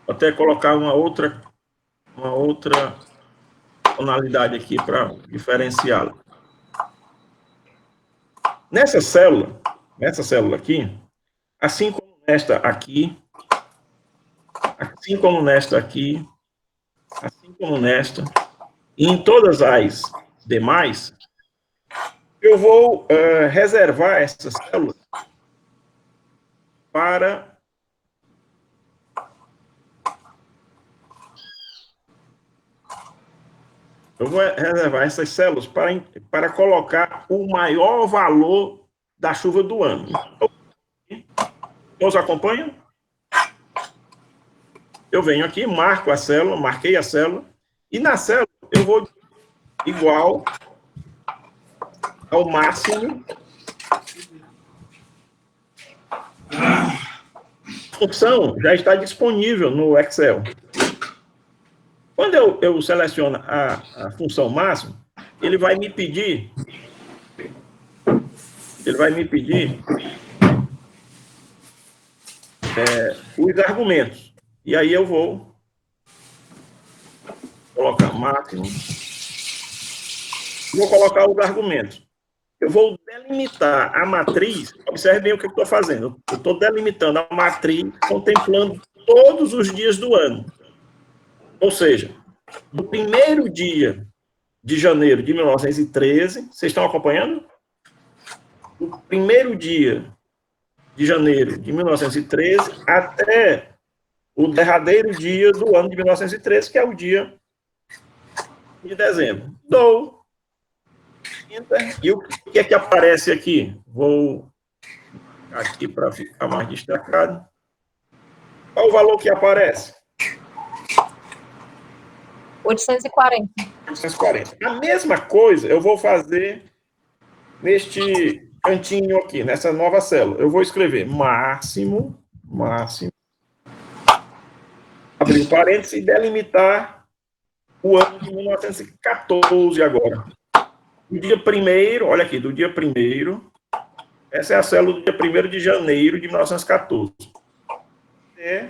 Vou até colocar uma outra tonalidade aqui para diferenciá-la. Nessa célula aqui, assim como nesta aqui, assim como nesta aqui, assim como nesta, e em todas as demais, eu vou reservar essas células para para colocar o maior valor da chuva do ano. Todos acompanham? Eu venho aqui, marquei a célula, e na célula eu vou igual ao máximo. A função já está disponível no Excel. Quando eu seleciono a função máximo, ele vai me pedir os argumentos. E aí eu vou colocar máximo. Vou colocar os argumentos. Eu vou delimitar a matriz. Observe bem o que eu estou fazendo. Eu estou delimitando a matriz, contemplando todos os dias do ano. Ou seja, do primeiro dia de janeiro de 1913, vocês estão acompanhando? Do primeiro dia de janeiro de 1913 até o derradeiro dia do ano de 1913, que é o dia de dezembro. Dou Enter. E o que é que aparece aqui? Vou aqui para ficar mais destacado. Qual o valor que aparece? 840. 840. A mesma coisa eu vou fazer neste cantinho aqui, nessa nova célula. Eu vou escrever máximo, abrir parênteses e delimitar o ano de 1914 agora. Do dia 1º, olha aqui, do dia 1º, essa é a célula do dia 1º de janeiro de 1914. É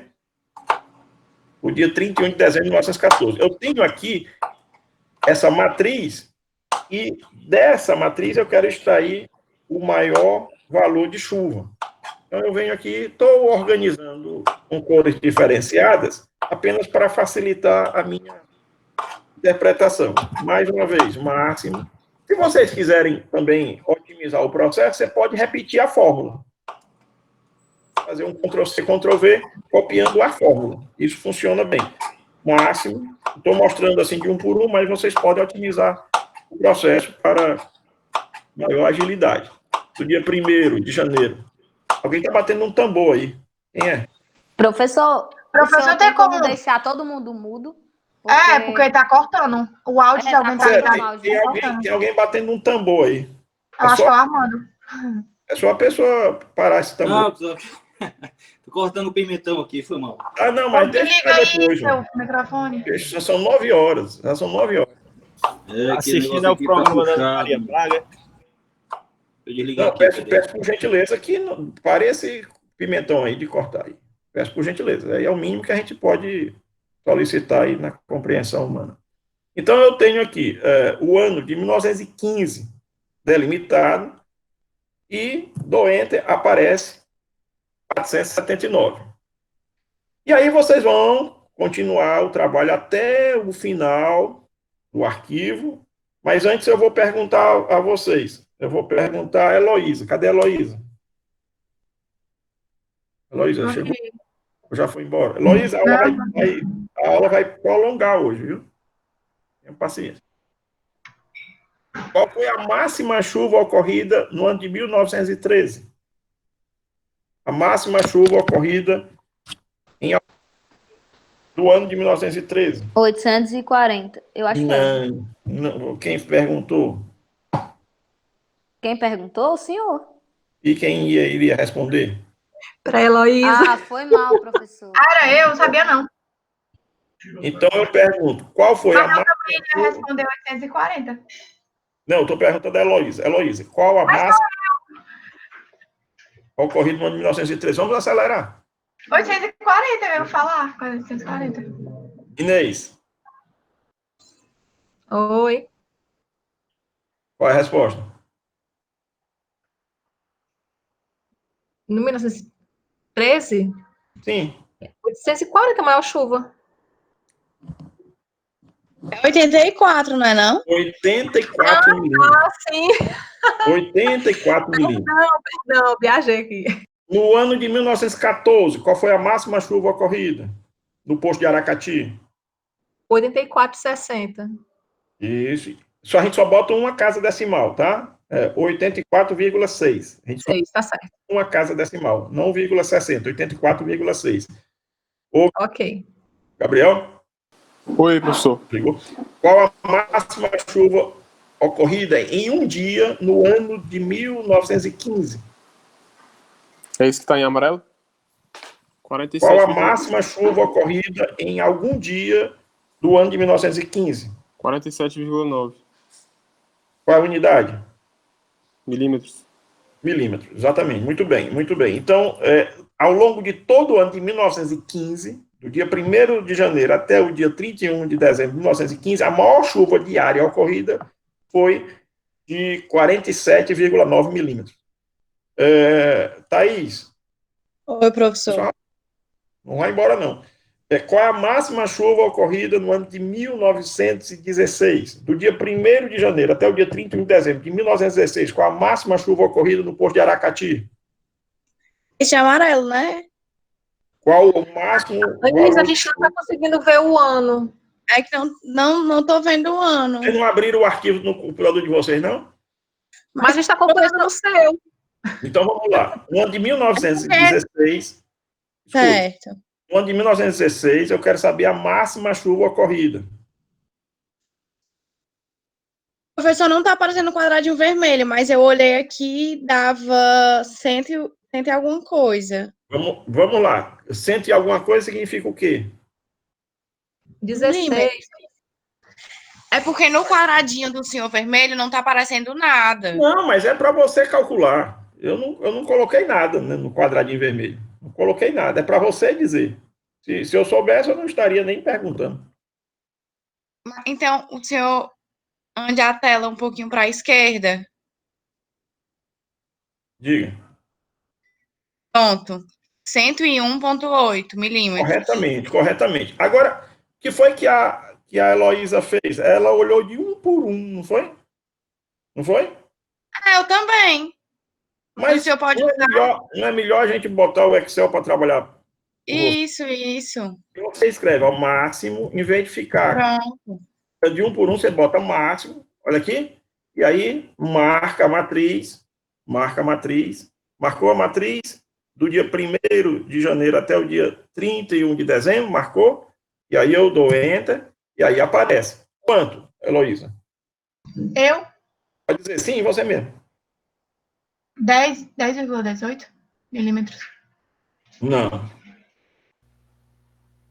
o dia 31 de dezembro de 1914. Eu tenho aqui essa matriz e dessa matriz eu quero extrair o maior valor de chuva. Então eu venho aqui, estou organizando com cores diferenciadas apenas para facilitar a minha interpretação. Mais uma vez, máximo. Se vocês quiserem também otimizar o processo, você pode repetir a fórmula. Fazer um Ctrl+C, Ctrl+V, copiando a fórmula. Isso funciona bem. Máximo. Estou mostrando assim de um por um, mas vocês podem otimizar o processo para maior agilidade. Do dia 1º de janeiro. Alguém está batendo um tambor aí. Quem é? Professor, Professor, tem como deixar todo mundo mudo? Porque tá cortando. O áudio de alguém Tem alguém batendo um tambor aí. Eu acho que é o Armando. É só a pessoa parar esse tambor. Não, tô cortando o pimentão aqui, foi mal. Ah, não, mas deixa Liga pra aí depois. seu microfone. Já são 9 horas. Já são 9 horas. Assistindo ao programa da Maria Braga. Eu desligar Não, aqui. peço por gentileza que pare esse pimentão aí de cortar aí. Peço por gentileza. Aí é o mínimo que a gente pode solicitar aí na compreensão humana. Então, eu tenho aqui o ano de 1915 delimitado e do Enter aparece 479. E aí vocês vão continuar o trabalho até o final do arquivo, mas antes eu vou perguntar a vocês. Eu vou perguntar a Heloísa. Cadê a Heloísa? Heloísa, chegou? Já foi embora? Heloísa, a aula vai prolongar hoje, viu? Tenha paciência. Qual foi a máxima chuva ocorrida no ano de 1913? A máxima chuva ocorrida do ano de 1913. 840. Eu acho que é. Não, quem perguntou? Quem perguntou? O senhor. E quem iria responder? Para Heloísa. Ah, foi mal, professor. Era eu, não sabia não. Então eu pergunto, qual foi a máxima... Ele respondeu 840. Não, eu estou perguntando a Heloísa. Heloísa, qual a máxima ocorrida no ano de 1913? Vamos acelerar. 840, eu ia falar. 840. Inês, Oi. qual é a resposta? No 1913, Sim. 840 a maior chuva. É 84, não é não? 84 milímetros. Ah, sim. 84 milímetros. Não, viajei aqui. No ano de 1914, qual foi a máxima chuva ocorrida no posto de Aracati? 84,60. Isso. A gente só bota uma casa decimal, tá? 84,6. A gente só 6, tá certo. uma casa decimal, não 0,60, 84,6. Ok. Gabriel? Oi, professor. Ligou? Qual a máxima chuva ocorrida em um dia no ano de 1915? É isso que está em amarelo? 47. Qual a máxima chuva ocorrida em algum dia do ano de 1915? 47,9 Qual a unidade? milímetros. Milímetros, exatamente. Muito bem, muito bem. Então, ao longo de todo o ano de 1915, do dia 1º de janeiro até o dia 31 de dezembro de 1915, a maior chuva diária ocorrida foi de 47,9 milímetros. Thaís? Oi, professor. Não vai embora, não. Qual é a máxima chuva ocorrida no ano de 1916? Do dia 1º de janeiro até o dia 31 de dezembro de 1916, qual a máxima chuva ocorrida no posto de Aracati? Esse é amarelo, né? Qual o máximo... Antes, a gente não está conseguindo ver o ano. É que não tô vendo o ano. Vocês não abriram o arquivo no computador de vocês, não? Mas a gente está acompanhando no seu. Então, vamos lá. No ano de 1916... Certo. No ano de 1916, eu quero saber a máxima chuva ocorrida. O professor não tá aparecendo o quadradinho vermelho, mas eu olhei aqui, dava 100 e alguma coisa. Vamos lá. Cento e alguma coisa significa o quê? 16. É porque no quadradinho do senhor vermelho não tá aparecendo nada. Não, mas é para você calcular. Eu não coloquei nada, né, no quadradinho vermelho. Não coloquei nada. É para você dizer. Se eu soubesse, eu não estaria nem perguntando. Então, o senhor ande a tela um pouquinho para a esquerda. Diga. Pronto. 101,8 milímetros. Corretamente. Agora, o que foi que a Heloísa fez? Ela olhou de um por um, não foi? Não foi? Eu também. Mas o senhor pode não é melhor a gente botar o Excel para trabalhar? Isso. Você escreve ao máximo, em vez de ficar Pronto. de um por um, você bota máximo, olha aqui, e aí marca a matriz, marcou a matriz do dia 1º de janeiro até o dia 31 de dezembro, marcou, e aí eu dou Enter, e aí aparece. Quanto, Heloísa? Eu? Pode dizer sim, você mesmo. 10,18 milímetros. Não.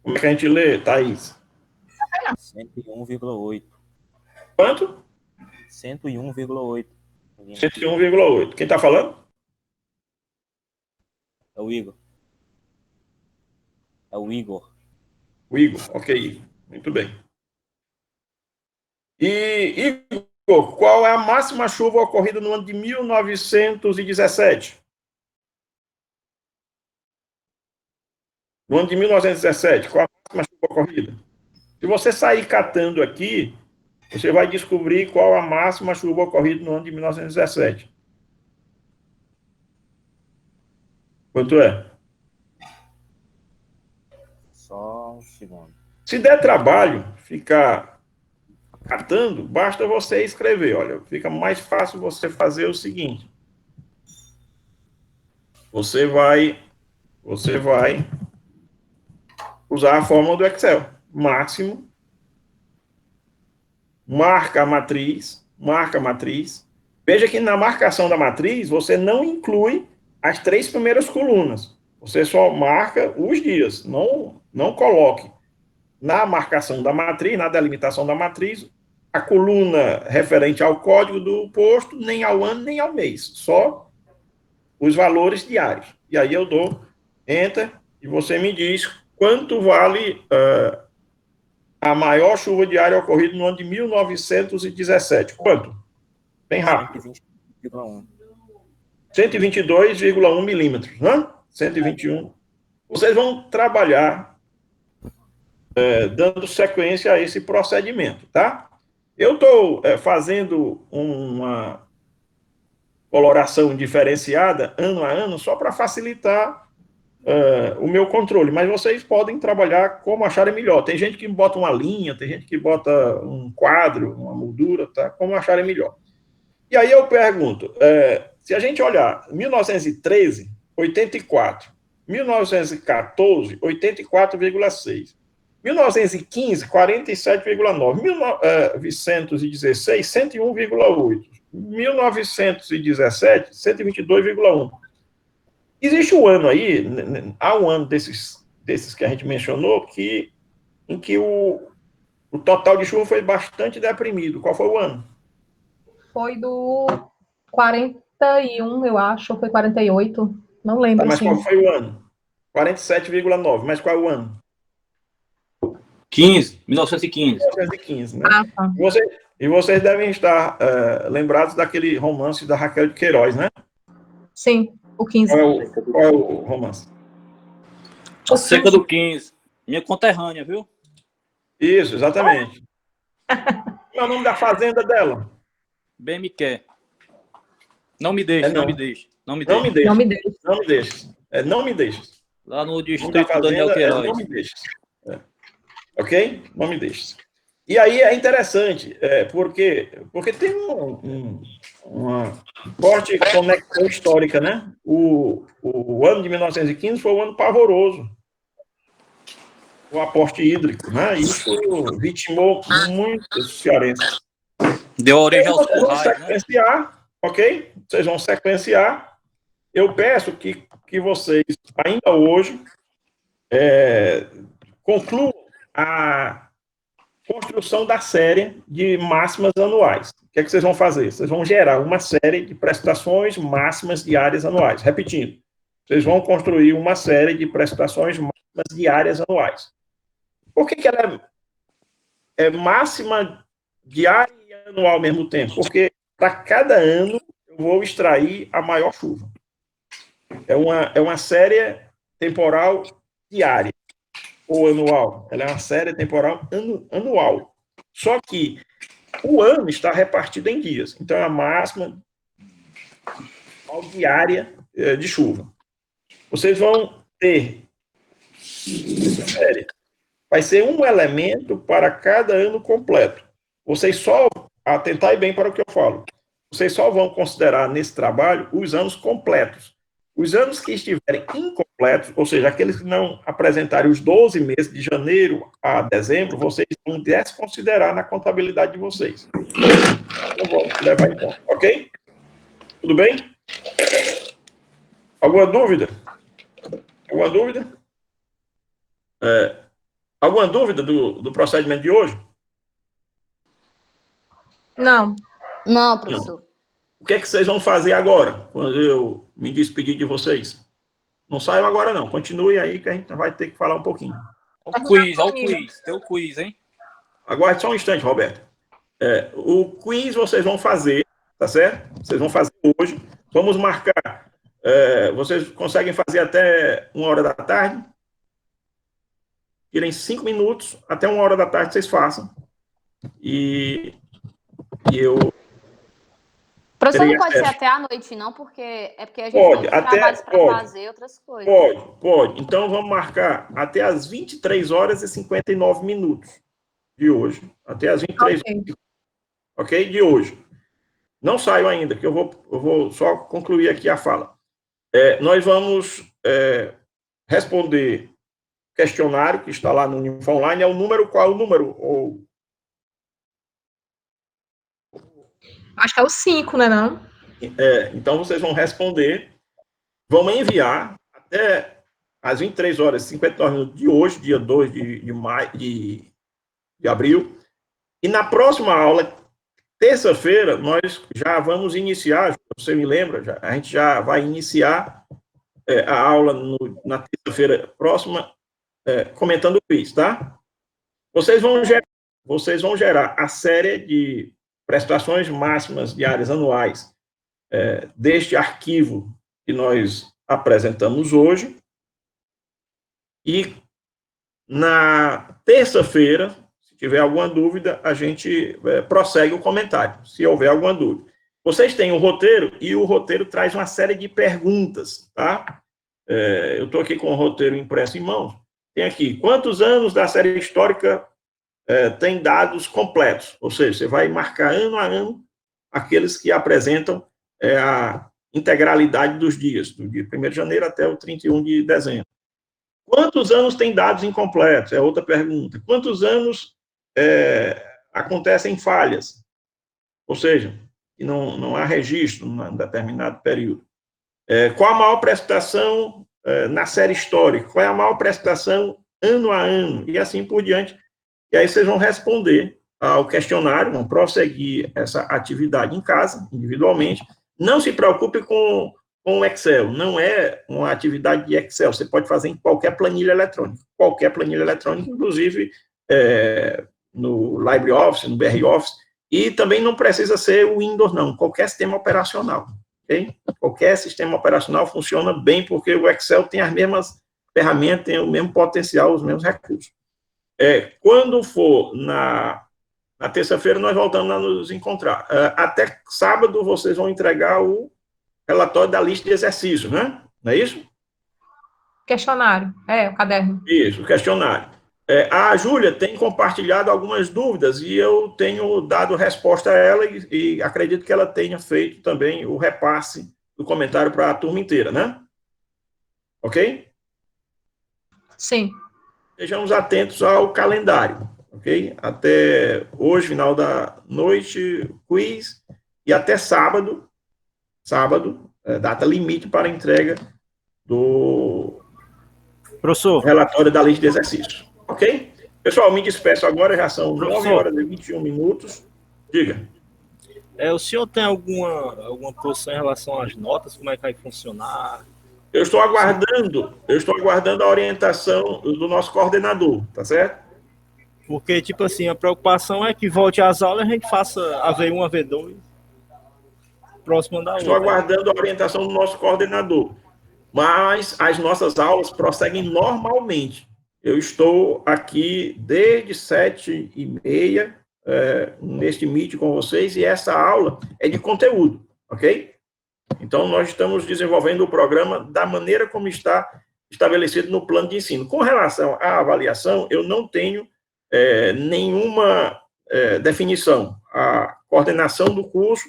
Como é que a gente lê, Thaís? 101,8. Quanto? 101,8. 101,8. Quem está falando? É o Igor. O Igor, ok. Muito bem. E, Igor, qual é a máxima chuva ocorrida no ano de 1917? No ano de 1917, qual a máxima chuva ocorrida? Se você sair catando aqui, você vai descobrir qual a máxima chuva ocorrida no ano de 1917. Quanto é? Só um segundo. Se der trabalho ficar catando, basta você escrever. Olha, fica mais fácil você fazer o seguinte. Você vai usar a fórmula do Excel. Máximo, marca a matriz. Veja que na marcação da matriz, você não inclui as 3 primeiras colunas. Você só marca os dias. Não coloque na marcação da matriz, na delimitação da matriz, a coluna referente ao código do posto, nem ao ano, nem ao mês. Só os valores diários. E aí eu dou Enter e você me diz quanto vale a maior chuva diária ocorrida no ano de 1917. Quanto? Bem rápido. 122,1 milímetros. Né? 121. Vocês vão trabalhar dando sequência a esse procedimento, tá? Eu estou fazendo uma coloração diferenciada ano a ano só para facilitar o meu controle, mas vocês podem trabalhar como acharem melhor. Tem gente que bota uma linha, tem gente que bota um quadro, uma moldura, tá? Como acharem melhor. E aí eu pergunto, se a gente olhar 1913, 84, 1914, 84,6, 1915, 47,9, 1916, 101,8, 1917, 122,1. Existe um ano aí, há um ano desses que a gente mencionou, em que o total de chuva foi bastante deprimido. Qual foi o ano? Foi do 41, eu acho, ou foi 48, não lembro. Mas qual foi o ano? 47,9, mas qual é o ano? 1915. 1915, né? Tá. E vocês devem estar lembrados daquele romance da Raquel de Queiroz, né? Sim, o 15. Qual é o romance? A Seca do 15. Minha conterrânea, viu? Isso, exatamente. Qual é o nome da fazenda dela? Bem me quer. Não me deixe, não me deixe. Não me deixe. Não me deixe. Lá no distrito Daniel Queiroz. Não me deixe. Ok? Não me deixe. E aí é interessante, porque tem uma forte conexão histórica, né? O ano de 1915 foi um ano pavoroso. O aporte hídrico, né? Isso vitimou muitos cearenses. Deu origem aos currais, vão sequenciar, né? Ok? Vocês vão sequenciar. Eu peço que vocês, ainda hoje, concluam construção da série de máximas anuais. O que é que vocês vão fazer? Vocês vão gerar uma série de prestações máximas diárias anuais. Repetindo, vocês vão construir uma série de prestações máximas diárias anuais. Por que ela é máxima diária e anual ao mesmo tempo? Porque para cada ano eu vou extrair a maior chuva. É uma série temporal diária ou anual. Ela é uma série temporal anual. Só que o ano está repartido em dias. Então, é a máxima diária de chuva. Vocês vão ter essa série. Vai ser um elemento para cada ano completo. Vocês só, atentai bem para o que eu falo, vocês só vão considerar nesse trabalho os anos completos. Os anos que estiverem incompletos, ou seja, aqueles que não apresentarem os 12 meses de janeiro a dezembro, vocês vão desconsiderar na contabilidade de vocês. Então, vamos levar em conta, ok? Tudo bem? Alguma dúvida? Alguma dúvida? Alguma dúvida do procedimento de hoje? Não. Não, professor. O que é que vocês vão fazer agora, quando eu me despedir de vocês? Não saiam agora, não. Continue aí, que a gente vai ter que falar um pouquinho. Olha o quiz. Tem o quiz, hein? Aguarde só um instante, Roberto. O quiz vocês vão fazer, tá certo? Vocês vão fazer hoje. Vamos marcar. Vocês conseguem fazer até 1h da tarde? Tirem 5 minutos, até 1h da tarde vocês façam. E eu... Professor, não pode ser até à noite, não, porque a gente pode, tem trabalhos para fazer outras coisas. Pode. Então, vamos marcar até as 23h59 de hoje. Até as 23h. Ok? De hoje. Não saiam ainda, que eu vou só concluir aqui a fala. Nós vamos responder questionário que está lá no Unifa Online. Qual é o número? Acho que é o 5, né, não? Então, vocês vão responder, vão enviar até às 23h59 de hoje, dia 2 de abril, e na próxima aula, terça-feira, nós já vamos iniciar, você me lembra, a gente já vai iniciar a aula na terça-feira próxima, comentando o quiz, tá? Vocês vão gerar a série de prestações máximas diárias anuais deste arquivo que nós apresentamos hoje. E na terça-feira, se tiver alguma dúvida, a gente prossegue o comentário, se houver alguma dúvida. Vocês têm o roteiro, e o roteiro traz uma série de perguntas, tá? Eu estou aqui com o roteiro impresso em mãos. Tem aqui, quantos anos da série histórica tem dados completos, ou seja, você vai marcar ano a ano aqueles que apresentam a integralidade dos dias, do dia 1º de janeiro até o 31 de dezembro. Quantos anos tem dados incompletos? É outra pergunta. Quantos anos acontecem falhas? Ou seja, que não há registro em determinado período. Qual a maior prestação na série histórica? Qual é a maior prestação ano a ano? E assim por diante. E aí vocês vão responder ao questionário, vão prosseguir essa atividade em casa, individualmente. Não se preocupe com o Excel, não é uma atividade de Excel, você pode fazer em qualquer planilha eletrônica, inclusive no LibreOffice, no BROffice, e também não precisa ser o Windows, não, qualquer sistema operacional, ok? Qualquer sistema operacional funciona bem, porque o Excel tem as mesmas ferramentas, tem o mesmo potencial, os mesmos recursos. Quando for na terça-feira, nós voltamos a nos encontrar. Até sábado, vocês vão entregar o relatório da lista de exercícios, né? Não é isso? Questionário. O caderno. Isso, o questionário. A Júlia tem compartilhado algumas dúvidas e eu tenho dado resposta a ela e acredito que ela tenha feito também o repasse do comentário para a turma inteira, né? Ok? Sim. Estejamos atentos ao calendário, ok? Até hoje, final da noite, quiz, e até sábado, data limite para a entrega do Professor, relatório da lista de exercícios, ok? Pessoal, me despeço agora, já são 9 Professor. horas e 21 minutos. Diga. O senhor tem alguma posição em relação às notas? Como é que vai funcionar? Eu estou aguardando a orientação do nosso coordenador, tá certo? Porque, tipo assim, a preocupação é que volte às aulas e a gente faça a V1, a V2, próxima da Estou outra. aguardando a orientação do nosso coordenador. Mas as nossas aulas prosseguem normalmente. Eu estou aqui desde 7h30, neste meet com vocês, e essa aula é de conteúdo, ok? Então, nós estamos desenvolvendo o programa da maneira como está estabelecido no plano de ensino. Com relação à avaliação, eu não tenho nenhuma definição. A coordenação do curso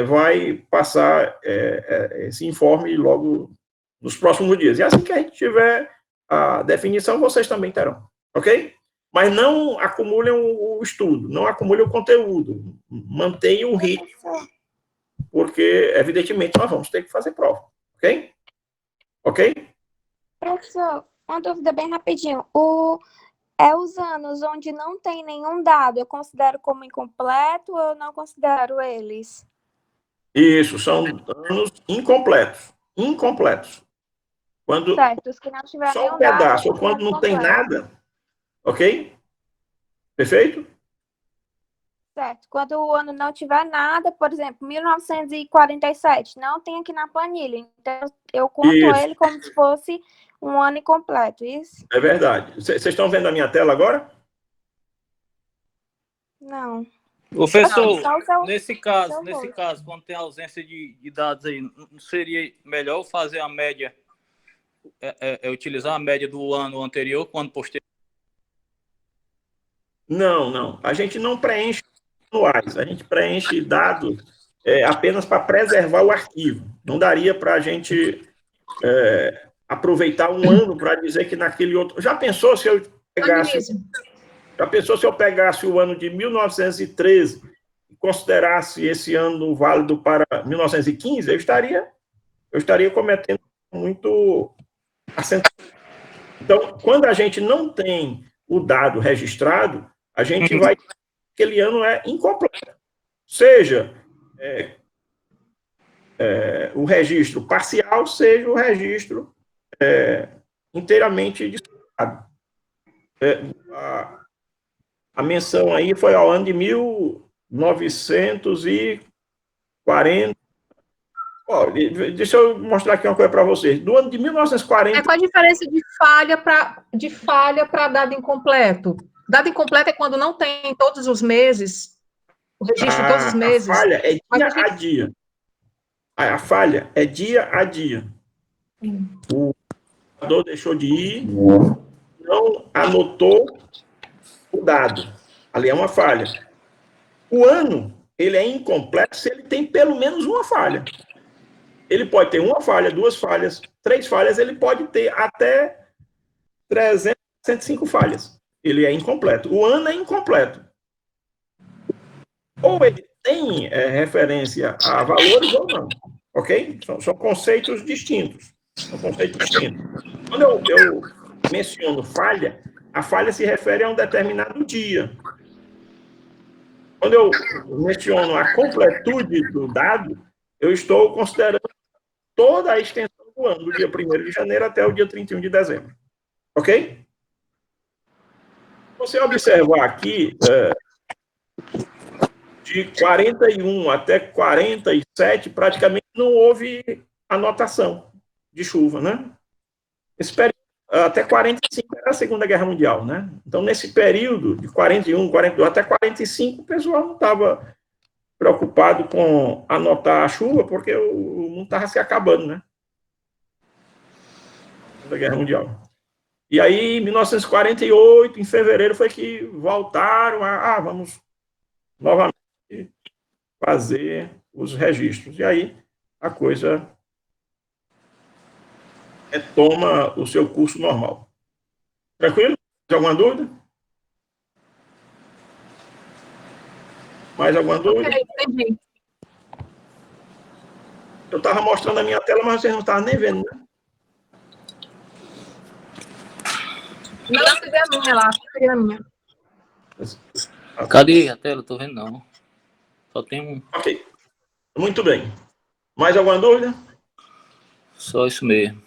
vai passar esse informe logo nos próximos dias. E assim que a gente tiver a definição, vocês também terão, ok? Mas não acumulem o estudo, não acumulem o conteúdo, mantenham o ritmo, porque, evidentemente, nós vamos ter que fazer prova, ok? Ok? Professor, uma dúvida bem rapidinho. Os anos onde não tem nenhum dado, eu considero como incompleto ou eu não considero eles? Isso, são anos incompletos. Incompletos. Quando Certo, os que não tiver só nenhum um pedaço, dado, ou quando não tem completo. nada, ok? Perfeito? Certo. Quando o ano não tiver nada, por exemplo, 1947, não tem aqui na planilha. Então, eu conto Isso. ele como se fosse um ano incompleto, isso? É verdade. Vocês estão vendo a minha tela agora? Não. Professor, Não, nesse caso, quando tem ausência de dados aí, não seria melhor fazer a média, utilizar a média do ano anterior, quando posterior? Não. A gente não preenche anuais, a gente preenche dados apenas para preservar o arquivo. Não daria para a gente aproveitar um ano para dizer que naquele outro... Já pensou se eu pegasse o ano de 1913 e considerasse esse ano válido para 1915, eu estaria cometendo muito acentuado. Então, quando a gente não tem o dado registrado, a gente vai... Aquele ano é incompleto. Seja o registro parcial, seja o registro inteiramente disputado. A menção aí foi ao ano de 1940. Deixa eu mostrar aqui uma coisa para vocês. Do ano de 1940... Qual a diferença de falha para dado incompleto? Dado incompleto é quando não tem todos os meses, o registro de todos os meses. A falha é dia a dia. A falha é dia a dia. O computador deixou de ir, não anotou o dado. Ali é uma falha. O ano, ele é incompleto se ele tem pelo menos uma falha. Ele pode ter uma falha, 2 falhas, 3 falhas, ele pode ter até 305 falhas. Ele é incompleto. O ano é incompleto. Ou ele tem referência a valores ou não. Ok? São conceitos distintos. Quando eu menciono falha, a falha se refere a um determinado dia. Quando eu menciono a completude do dado, eu estou considerando toda a extensão do ano, do dia 1º de janeiro até o dia 31 de dezembro. Ok? Você observar aqui, de 41 até 47, praticamente não houve anotação de chuva, né? Esse período, até 45 era a Segunda Guerra Mundial, né? Então, nesse período de 41, 42 até 45, o pessoal não estava preocupado com anotar a chuva, porque o mundo estava se acabando, né? Segunda Guerra Mundial. E aí, em 1948, em fevereiro, foi que voltaram vamos novamente fazer os registros. E aí, a coisa retoma o seu curso normal. Tranquilo? Mais alguma dúvida? Mais alguma dúvida? Ok, entendi. Eu estava mostrando a minha tela, mas vocês não estavam nem vendo, né? Não, seria a minha lá, seria a minha. Cadê a tela? Tô vendo não. Só tem um. Ok. Muito bem. Mais alguma dúvida? Só isso mesmo.